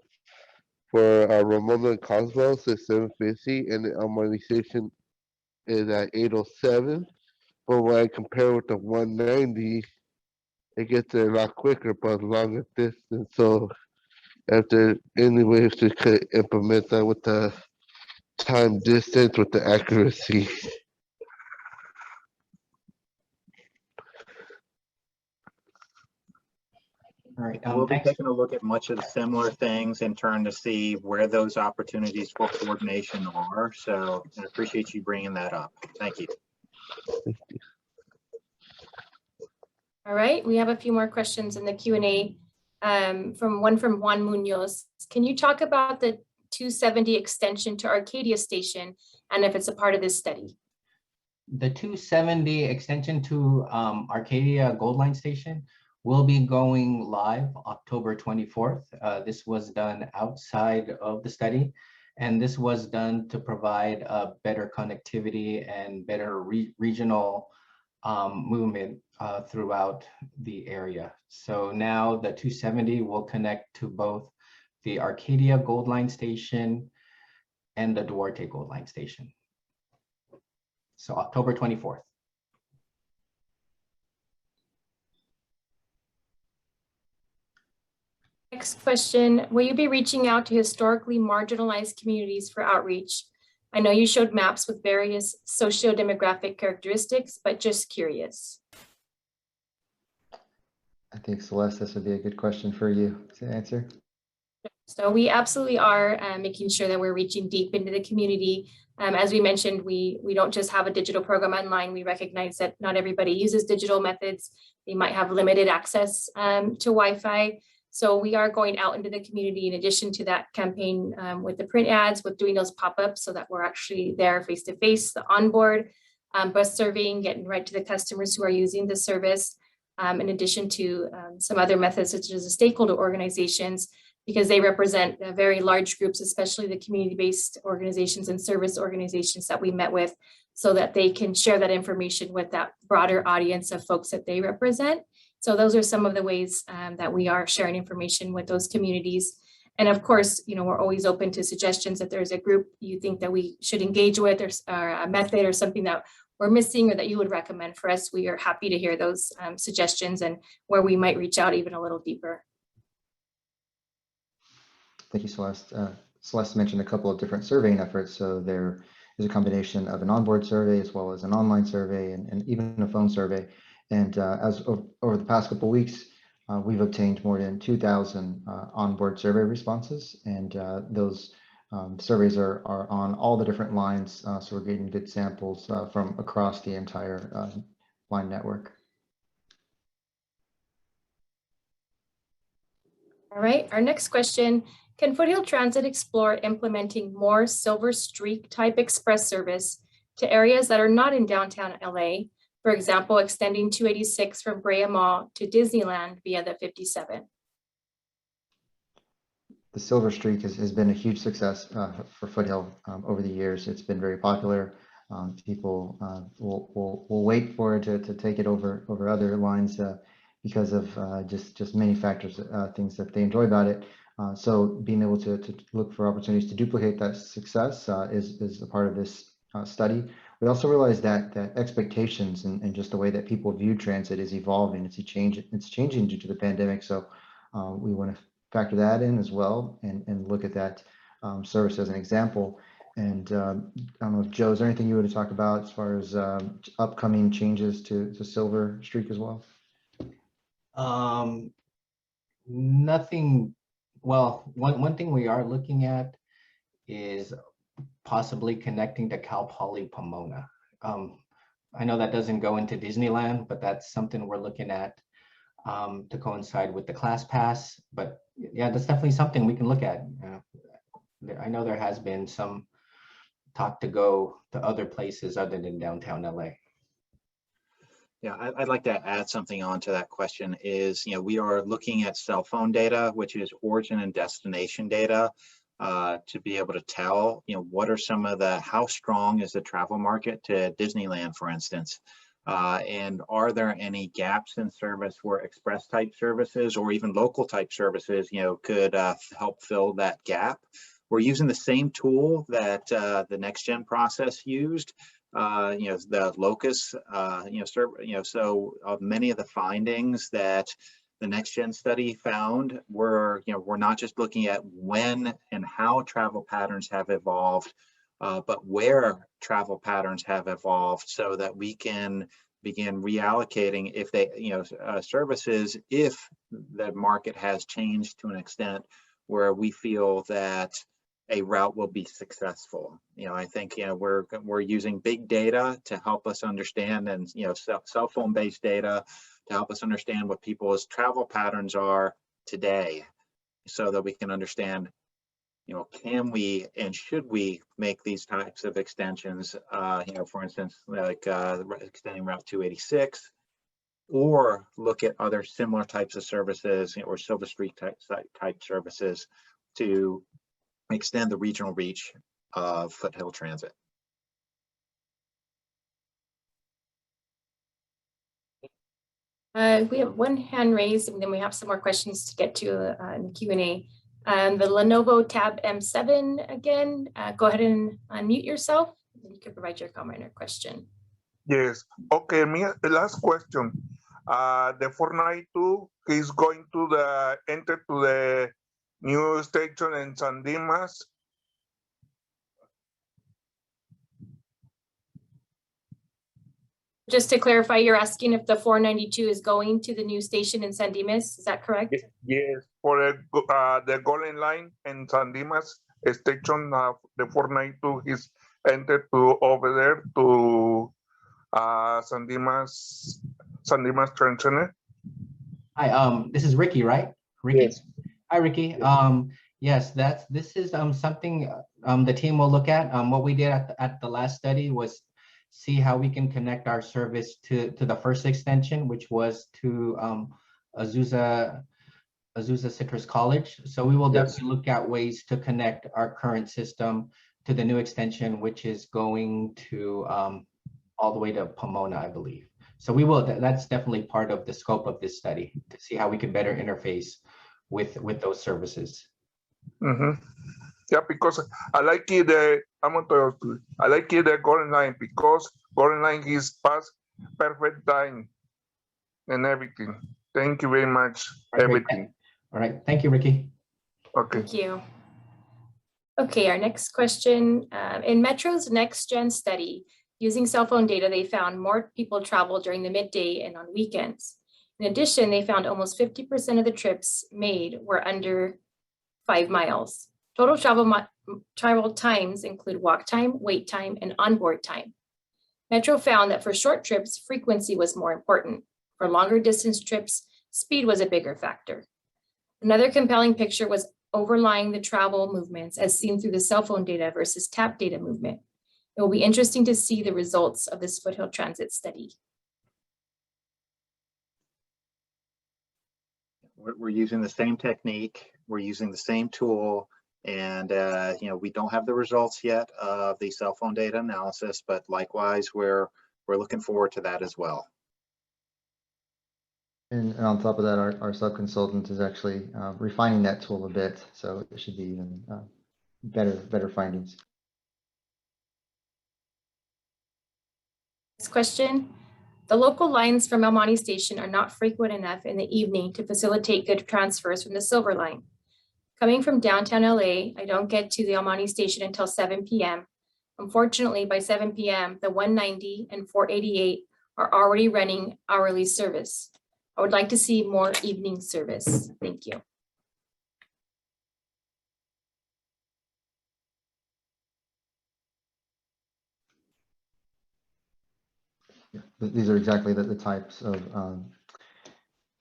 for Ramona and Coswell, says 750, and the Armani Station is at 807. But when I compare with the 190, it gets there a lot quicker, but longer distance. So if there any ways to implement that with the time distance with the accuracy. All right, And we'll be thanks. taking a look at much of the similar things and trying to see where those opportunities for coordination are. So I appreciate you bringing that up. Thank you. All right, we have a few more questions in the Q&A from Juan Munoz. Can you talk about the 270 extension to Arcadia Station and if it's a part of this study? The 270 extension to Arcadia Gold Line Station will be going live October 24th. This was done outside of the study, and this was done to provide better connectivity and better regional movement throughout the area. So now the 270 will connect to both the Arcadia Gold Line Station and the Duarte Gold Line Station. So October 24th. Next question, will you be reaching out to historically marginalized communities for outreach? I know you showed maps with various socio-demographic characteristics, but just curious. I think Celeste, this would be a good question for you to answer. So we absolutely are making sure that we're reaching deep into the community. As we mentioned, we don't just have a digital program online. We recognize that not everybody uses digital methods. They might have limited access to Wi-Fi. So we are going out into the community in addition to that campaign with the print ads, with doing those pop-ups so that we're actually there face-to-face, the onboard, bus surveying, getting right to the customers who are using the service, in addition to some other methods such as the stakeholder organizations, because they represent very large groups, especially the community-based organizations and service organizations that we met with, so that they can share that information with that broader audience of folks that they represent. So those are some of the ways that we are sharing information with those communities. And of course, you know, we're always open to suggestions. If there's a group you think that we should engage with, or a method or something that we're missing or that you would recommend for us, we are happy to hear those suggestions and where we might reach out even a little deeper. Thank you, Celeste. Celeste mentioned a couple of different surveying efforts. So there is a combination of an onboard survey as well as an online survey and even a phone survey. And as over the past couple of weeks, we've obtained more than 2,000 onboard survey responses. And those surveys are on all the different lines. So we're getting good samples from across the entire line network. All right, our next question. Can Foothill Transit explore implementing more Silver Streak type express service to areas that are not in downtown LA? For example, extending 286 from Brea Mall to Disneyland via the 57. The Silver Streak has been a huge success for Foothill over the years. It's been very popular. People will wait for it to take it over other lines because of just many factors, things that they enjoy about it. So being able to look for opportunities to duplicate that success is a part of this study. We also realize that expectations and just the way that people view transit is evolving. It's changing due to the pandemic. So we want to factor that in as well and look at that service as an example. And I don't know if Joe, is there anything you would talk about as far as upcoming changes to Silver Streak as well? Nothing. Well, one thing we are looking at is possibly connecting to Cal Poly Pomona. I know that doesn't go into Disneyland, but that's something we're looking at to coincide with the class pass. But yeah, that's definitely something we can look at. I know there has been some talk to go to other places other than downtown LA. Yeah, I'd like to add something on to that question is, we are looking at cell phone data, which is origin and destination data, to be able to tell, what are some of how strong is the travel market to Disneyland, for instance? And are there any gaps in service where express type services or even local type services, could help fill that gap? We're using the same tool that the next gen process used the locus, so many of the findings that the Next Gen study found were, we're not just looking at when and how travel patterns have evolved, but where travel patterns have evolved so that we can begin reallocating if they, services, if the market has changed to an extent where we feel that a route will be successful. I think, we're using big data to help us understand, and, cell phone based data to help us understand what people's travel patterns are today so that we can understand, can we and should we make these types of extensions, for instance, like extending Route 286, or look at other similar types of services, or Silver Street type services to extend the regional reach of Foothill Transit. We have one hand raised, and then we have some more questions to get to in the Q&A. The Lenovo Tab M7 again, go ahead and unmute yourself. You can provide your comment or question. Yes. Okay, the last question. The 492 is going to enter to the new station in San Dimas. Just to clarify, you're asking if the 492 is going to the new station in San Dimas, is that correct? Yes, for the Golden Line in San Dimas station, the 492 is entered to over there to San Dimas Train Center. Hi, this is Ricky, right? Ricky? Yes. Hi, Ricky. Yes, this is something the team will look at. What we did at the last study was see how we can connect our service to the first extension, which was to Azusa Citrus College. So we will definitely look at ways to connect our current system to the new extension, which is going to all the way to Pomona, I believe. So we will, that's definitely part of the scope of this study, to see how we can better interface with those services. Mm-hmm. Yeah, because I like it. I like it the Golden Line because Golden Line is past perfect time and everything. Thank you very much. Everything. All right. Thank you, Ricky. Okay. Thank you. Okay, our next question. In Metro's Next Gen study, using cell phone data, they found more people travel during the midday and on weekends. In addition, they found almost 50% of the trips made were under 5 miles. Total travel times include walk time, wait time, and onboard time. Metro found that for short trips, frequency was more important. For longer distance trips, speed was a bigger factor. Another compelling picture was overlying the travel movements as seen through the cell phone data versus tap data movement. It will be interesting to see the results of this Foothill Transit study. We're using the same technique, we're using the same tool, and we don't have the results yet of the cell phone data analysis, but likewise, we're looking forward to that as well. And on top of that, our sub-consultant is actually refining that tool a bit, so it should be even better findings. Next question. The local lines from El Monte Station are not frequent enough in the evening to facilitate good transfers from the Silver Line. Coming from downtown LA, I don't get to the El Monte Station until 7 p.m. Unfortunately, by 7 p.m., the 190 and 488 are already running hourly service. I would like to see more evening service. Thank you. Yeah, these are exactly the types of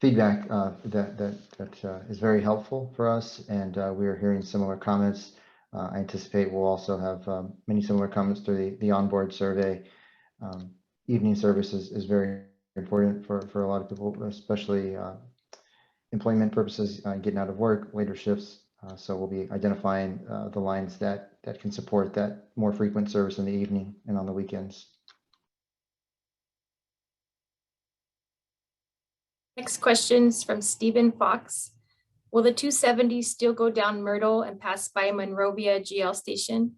feedback that is very helpful for us, and we are hearing similar comments. I anticipate we'll also have many similar comments through the onboard survey. Evening service is very important for a lot of people, especially employment purposes, getting out of work, later shifts. So we'll be identifying the lines that can support that more frequent service in the evening and on the weekends. Next question's from Stephen Fox. Will the 270 still go down Myrtle and pass by Monrovia GL station?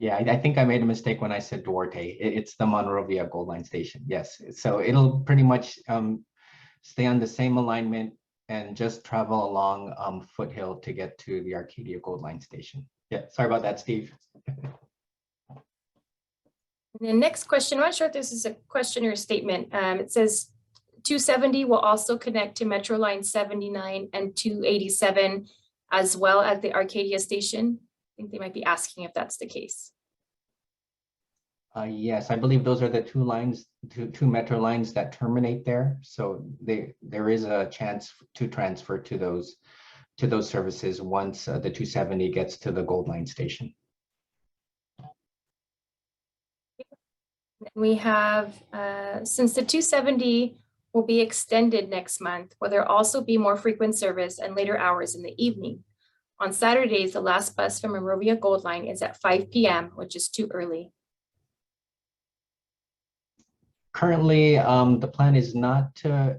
Yeah, I think I made a mistake when I said Duarte. It's the Monrovia Gold Line Station. Yes, so it'll pretty much stay on the same alignment and just travel along Foothill to get to the Arcadia Gold Line Station. Yeah, sorry about that, Steve. And the next question, I'm not sure if this is a question or a statement. It says 270 will also connect to Metro Line 79 and 287 as well as the Arcadia station. I think they might be asking if that's the case. Yes, I believe those are the two lines, two metro lines that terminate there. So there is a chance to transfer to those services once the 270 gets to the Gold Line station. We have, since the 270 will be extended next month, will there also be more frequent service and later hours in the evening? On Saturdays, the last bus from Monrovia Gold Line is at 5 p.m., which is too early. Currently, the plan is not to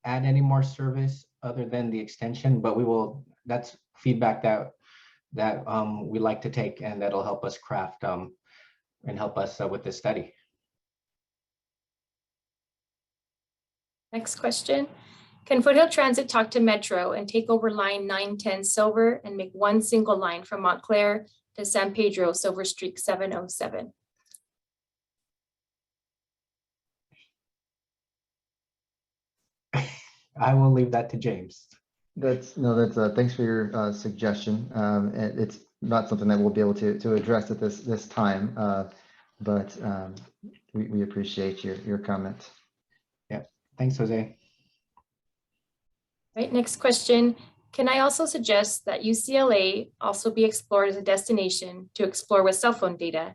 add any more service other than the extension, but we will, that's feedback that we like to take, and that'll help us craft and help us with this study. Next question. Can Foothill Transit talk to Metro and take over line 910 Silver and make one single line from Montclair to San Pedro, Silver Streak 707? I will leave that to James. That's thanks for your suggestion. It's not something that we'll be able to address at this time, but we appreciate your comment. Yeah, thanks, Jose. Right, next question. Can I also suggest that UCLA also be explored as a destination to explore with cell phone data?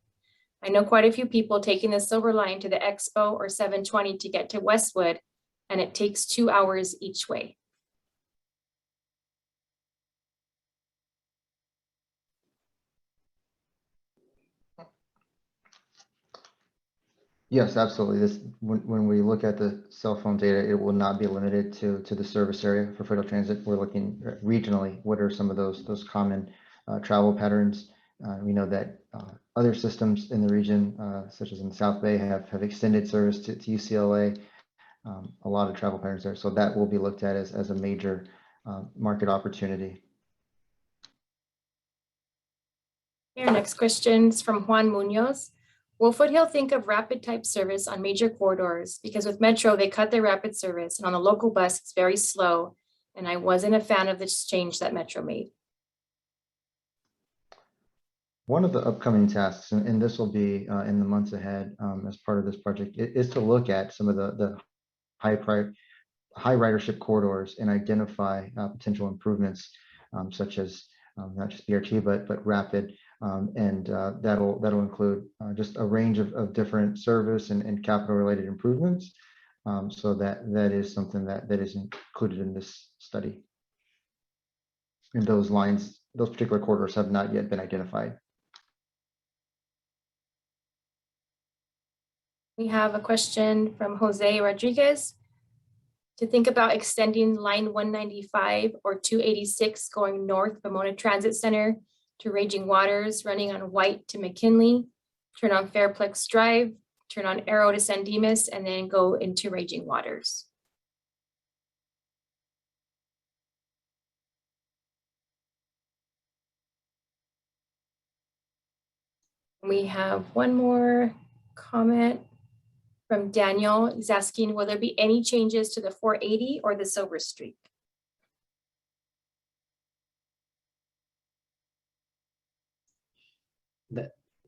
I know quite a few people taking the Silver Line to the Expo or 720 to get to Westwood, and it takes 2 hours each way. Yes, absolutely. When we look at the cell phone data, it will not be limited to the service area for Foothill Transit. We're looking regionally. What are some of those common travel patterns? We know that other systems in the region, such as in the South Bay, have extended service to UCLA. A lot of travel patterns there, so that will be looked at as a major market opportunity. Our next question is from Juan Munoz. Will Foothill think of rapid type service on major corridors? Because with Metro, they cut their rapid service, and on the local bus, it's very slow. And I wasn't a fan of this change that Metro made. One of the upcoming tasks, and this will be in the months ahead as part of this project, is to look at some of the high ridership corridors and identify potential improvements, such as not just BRT, but rapid. And that'll include just a range of different service and capital related improvements. So that is something that is included in this study. And those lines, those particular corridors have not yet been identified. We have a question from Jose Rodriguez. To think about extending line 195 or 286 going north Pomona Transit Center to Raging Waters, running on White to McKinley, turn on Fairplex Drive, turn on Arrow to San Dimas, and then go into Raging Waters. We have one more comment from Daniel. He's asking, will there be any changes to the 480 or the Silver Streak?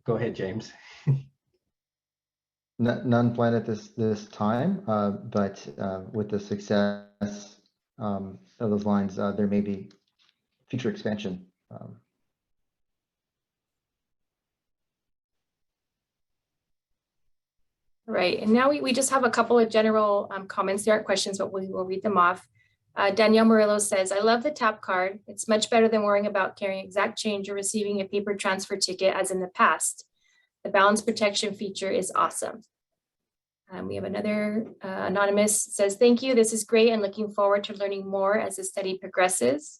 Go ahead, James. None planned at this time, but with the success of those lines, there may be future expansion. Right, and now we just have a couple of general comments. There aren't questions, but we will read them off. Danielle Murillo says, I love the tap card. It's much better than worrying about carrying exact change or receiving a paper transfer ticket as in the past. The balance protection feature is awesome. We have another anonymous says, thank you. This is great and looking forward to learning more as the study progresses.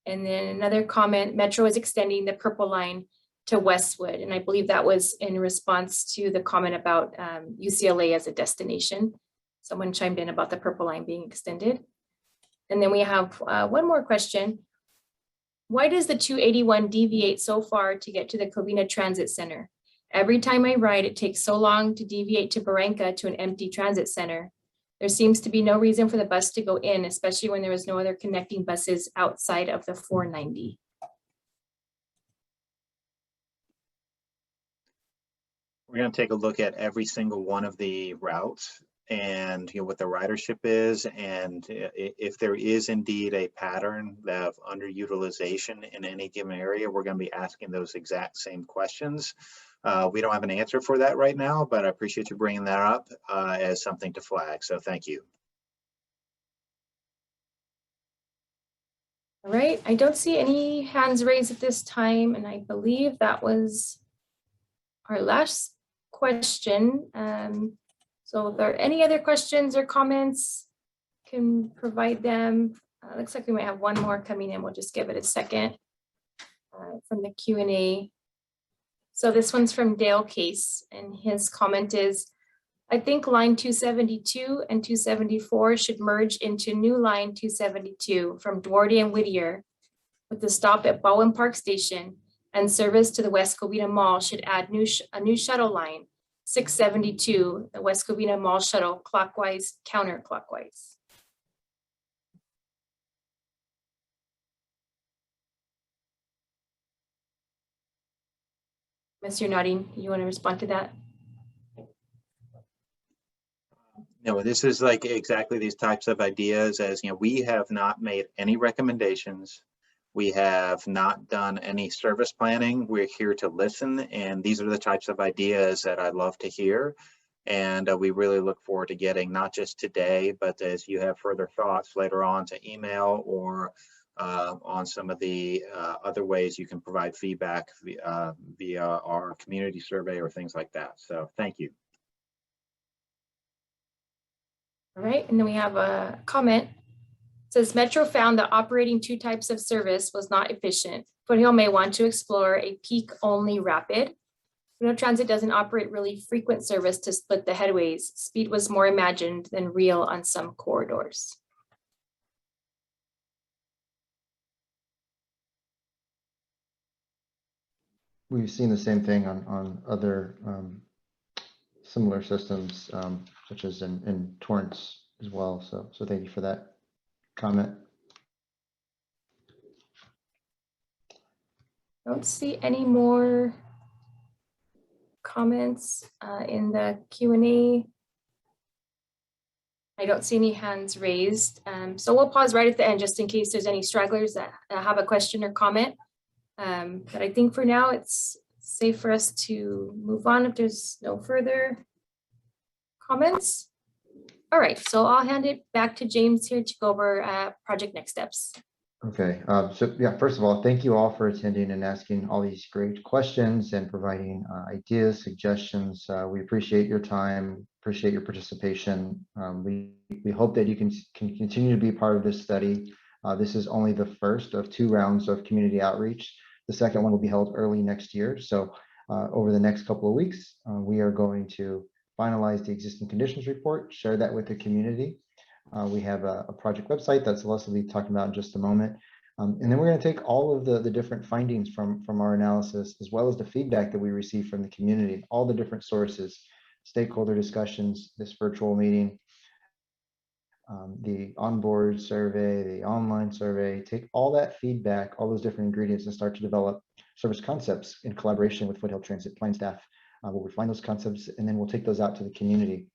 And then another comment, Metro is extending the purple line to Westwood. And I believe that was in response to the comment about UCLA as a destination. Someone chimed in about the Purple Line being extended. And then we have one more question. Why does the 281 deviate so far to get to the Covina Transit Center? Every time I ride, it takes so long to deviate to Barranca to an empty transit center. There seems to be no reason for the bus to go in, especially when there was no other connecting buses outside of the 490. We're going to take a look at every single one of the routes and what the ridership is, and if there is indeed a pattern of underutilization in any given area, we're going to be asking those exact same questions. We don't have an answer for that right now, but I appreciate you bringing that up as something to flag. So thank you. All right, I don't see any hands raised at this time, and I believe that was our last question. So if there are any other questions or comments, can provide them. Looks like we might have one more coming in. We'll just give it a second from the Q&A. So this one's from Dale Case, and his comment is, I think line 272 and 274 should merge into new line 272 from Duarte and Whittier with the stop at Baldwin Park Station, and service to the West Covina Mall should add a new shuttle line 672, the West Covina Mall shuttle, clockwise, counterclockwise. Mr. Nodding, you want to respond to that? No, this is like exactly these types of ideas, as we have not made any recommendations. We have not done any service planning. We're here to listen, and these are the types of ideas that I'd love to hear. And we really look forward to getting, not just today, but as you have further thoughts later on, to email or on some of the other ways you can provide feedback via our community survey or things like that. So thank you. All right, and then we have a comment. It says Metro found that operating two types of service was not efficient. Foothill may want to explore a peak only rapid. Foothill Transit doesn't operate really frequent service to split the headways. Speed was more imagined than real on some corridors. We've seen the same thing on other similar systems, such as in Torrance as well. So thank you for that comment. I don't see any more comments in the Q&A. I don't see any hands raised. So we'll pause right at the end just in case there's any stragglers that have a question or comment. But I think for now it's safe for us to move on if there's no further comments. All right, so I'll hand it back to James here to go over project next steps. Okay, so yeah, first of all, thank you all for attending and asking all these great questions and providing ideas, suggestions. We appreciate your time, appreciate your participation. We hope that you can continue to be part of this study. This is only the first of 2 rounds of community outreach. The second one will be held early next year. So over the next couple of weeks, we are going to finalize the existing conditions report, share that with the community. We have a project website that Celeste will be talking about in just a moment. And then we're going to take all of the different findings from our analysis, as well as the feedback that we receive from the community, all the different sources, stakeholder discussions, this virtual meeting, the onboard survey, the online survey, take all that feedback, all those different ingredients, and start to develop service concepts in collaboration with Foothill Transit Plan staff. We'll refine those concepts, and then we'll take those out to the community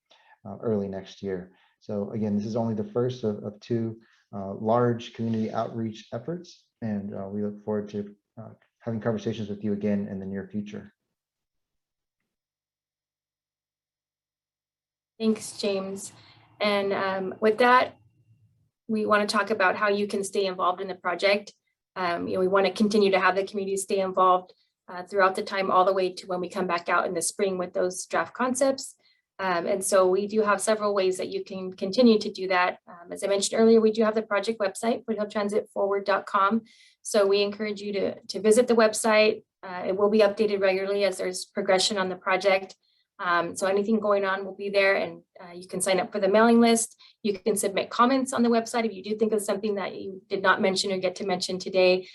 early next year. So again, this is only the first of 2 large community outreach efforts, and we look forward to having conversations with you again in the near future. Thanks, James. And with that, we want to talk about how you can stay involved in the project. We want to continue to have the community stay involved throughout the time, all the way to when we come back out in the spring with those draft concepts. And so we do have several ways that you can continue to do that. As I mentioned earlier, we do have the project website, foothill transitforward.com. So we encourage you to visit the website, It will be updated regularly as there's progression on the project. So anything going on will be there, and you can sign up for the mailing list. You can submit comments on the website if you do think of something that you did not mention or get to mention today.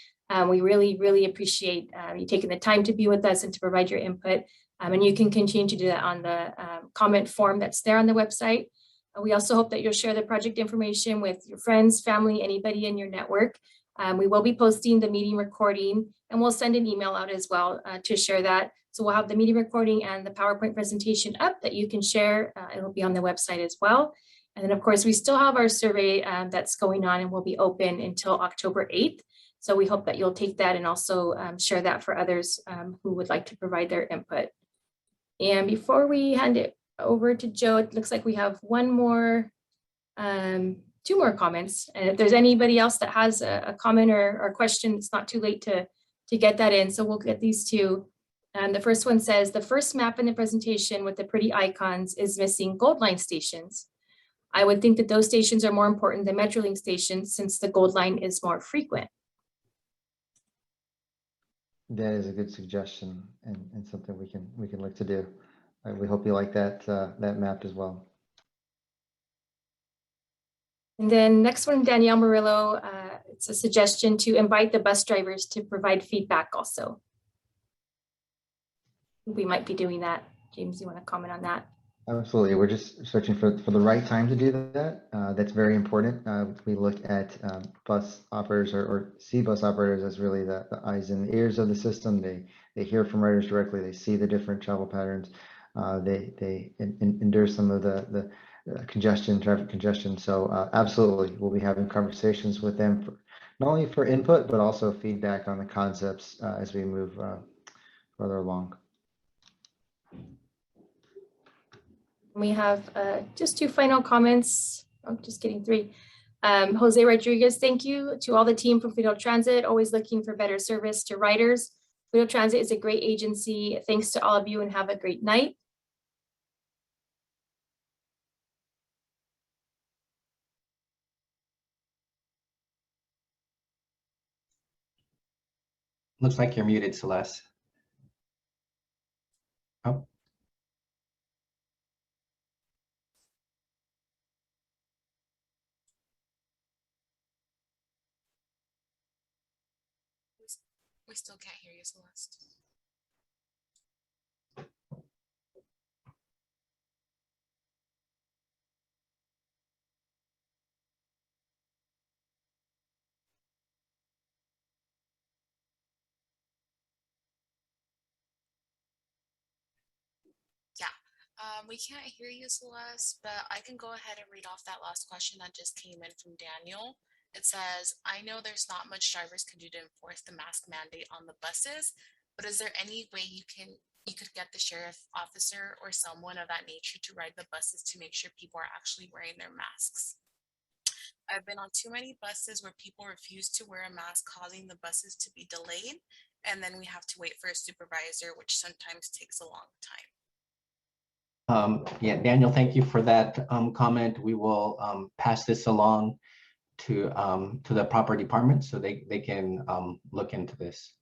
We really, really appreciate you taking the time to be with us and to provide your input. And you can continue to do that on the comment form that's there on the website. We also hope that you'll share the project information with your friends, family, anybody in your network. We will be posting the meeting recording, and we'll send an email out as well to share that. So we'll have the meeting recording and the PowerPoint presentation up that you can share. It'll be on the website as well. And then of course, we still have our survey that's going on and will be open until October 8th. So we hope that you'll take that and also share that for others who would like to provide their input. And before we hand it over to Joe, it looks like we have one more, two more comments. And if there's anybody else that has a comment or question, it's not too late to get that in. So we'll get these two. The first one says, the first map in the presentation with the pretty icons is missing Gold Line stations. I would think that those stations are more important than Metrolink stations since the Gold Line is more frequent. That is a good suggestion and something we can look to do. We hope you like that that map as well. And then next one, Danielle Murillo, it's a suggestion to invite the bus drivers to provide feedback also. We might be doing that. James, you want to comment on that? Absolutely. We're just searching for the right time to do that. That's very important. We look at bus operators or see bus operators as really the eyes and ears of the system. They hear from riders directly. They see the different travel patterns. They endure some of the congestion, traffic congestion. So absolutely, we'll be having conversations with them for, not only for input, but also feedback on the concepts as we move further along. We have just two final comments. I'm just getting three. Jose Rodriguez, thank you to all the team from Foothill Transit, always looking for better service to riders. Foothill Transit is a great agency. Thanks to all of you and have a great night. Looks like you're muted, Celeste. Oh. We still can't hear you, Celeste. Yeah, we can't hear you, Celeste, but I can go ahead and read off that last question that just came in from Daniel. It says, I know there's not much drivers can do to enforce the mask mandate on the buses, but is there any way you could get the sheriff officer or someone of that nature to ride the buses to make sure people are actually wearing their masks? I've been on too many buses where people refuse to wear a mask, causing the buses to be delayed, and then we have to wait for a supervisor, which sometimes takes a long time. Yeah, Daniel, thank you for that comment. We will pass this along to the proper department so they can look into this.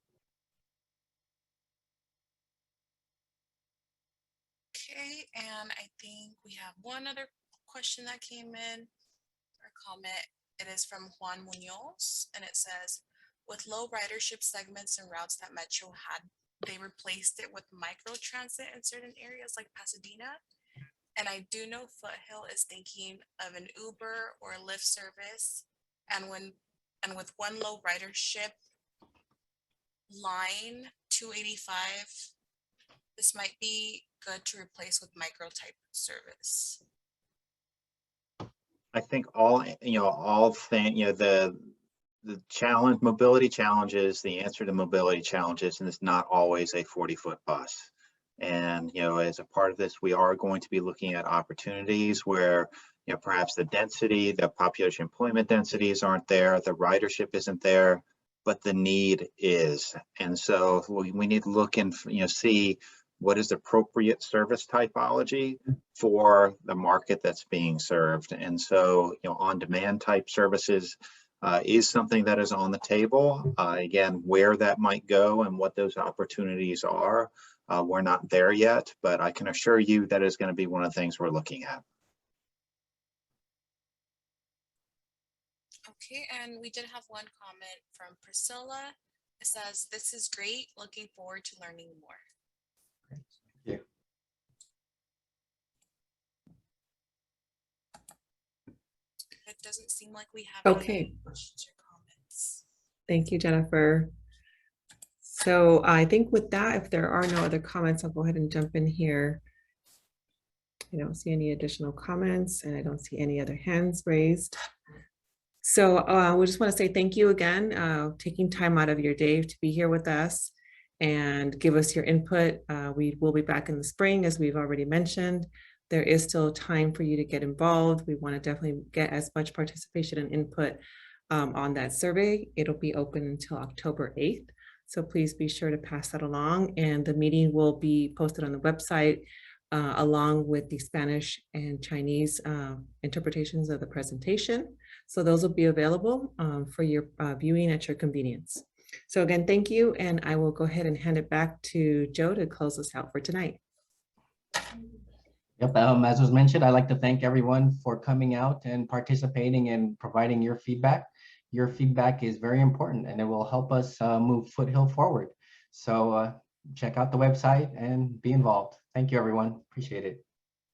Okay, and I think we have one other question that came in, or comment. It is from Juan Munoz, and it says, with low ridership segments and routes that Metro had, they replaced it with micro transit in certain areas like Pasadena. And I do know Foothill is thinking of an Uber or Lyft service. And with one low ridership line, 285, this might be good to replace with micro type service. I think the challenge, mobility challenges, the answer to mobility challenges, and it's not always a 40-foot bus. And, as a part of this, we are going to be looking at opportunities where, perhaps the density, the population employment densities aren't there, the ridership isn't there, but the need is. And so we need to look and, see what is the appropriate service typology for the market that's being served. And so, on-demand type services is something that is on the table. Again, where that might go and what those opportunities are, we're not there yet, but I can assure you that is going to be one of the things we're looking at. Okay, and we did have one comment from Priscilla. It says, "This is great. Looking forward to learning more." Thank you. It doesn't seem like we have any questions or comments. Thank you, Jennifer. So I think with that, if there are no other comments, I'll go ahead and jump in here. I don't see any additional comments and I don't see any other hands raised. So we just want to say thank you again, taking time out of your day to be here with us and give us your input. We will be back in the spring, as we've already mentioned. There is still time for you to get involved. We want to definitely get as much participation and input on that survey. It'll be open until October 8th. So please be sure to pass that along, and the meeting will be posted on the website along with the Spanish and Chinese interpretations of the presentation. So those will be available for your viewing at your convenience. So again, thank you, and I will go ahead and hand it back to Joe to close us out for tonight. Yep, as was mentioned, I'd like to thank everyone for coming out and participating and providing your feedback. Your feedback is very important and it will help us move Foothill forward. So check out the website and be involved. Thank you, everyone. Appreciate it.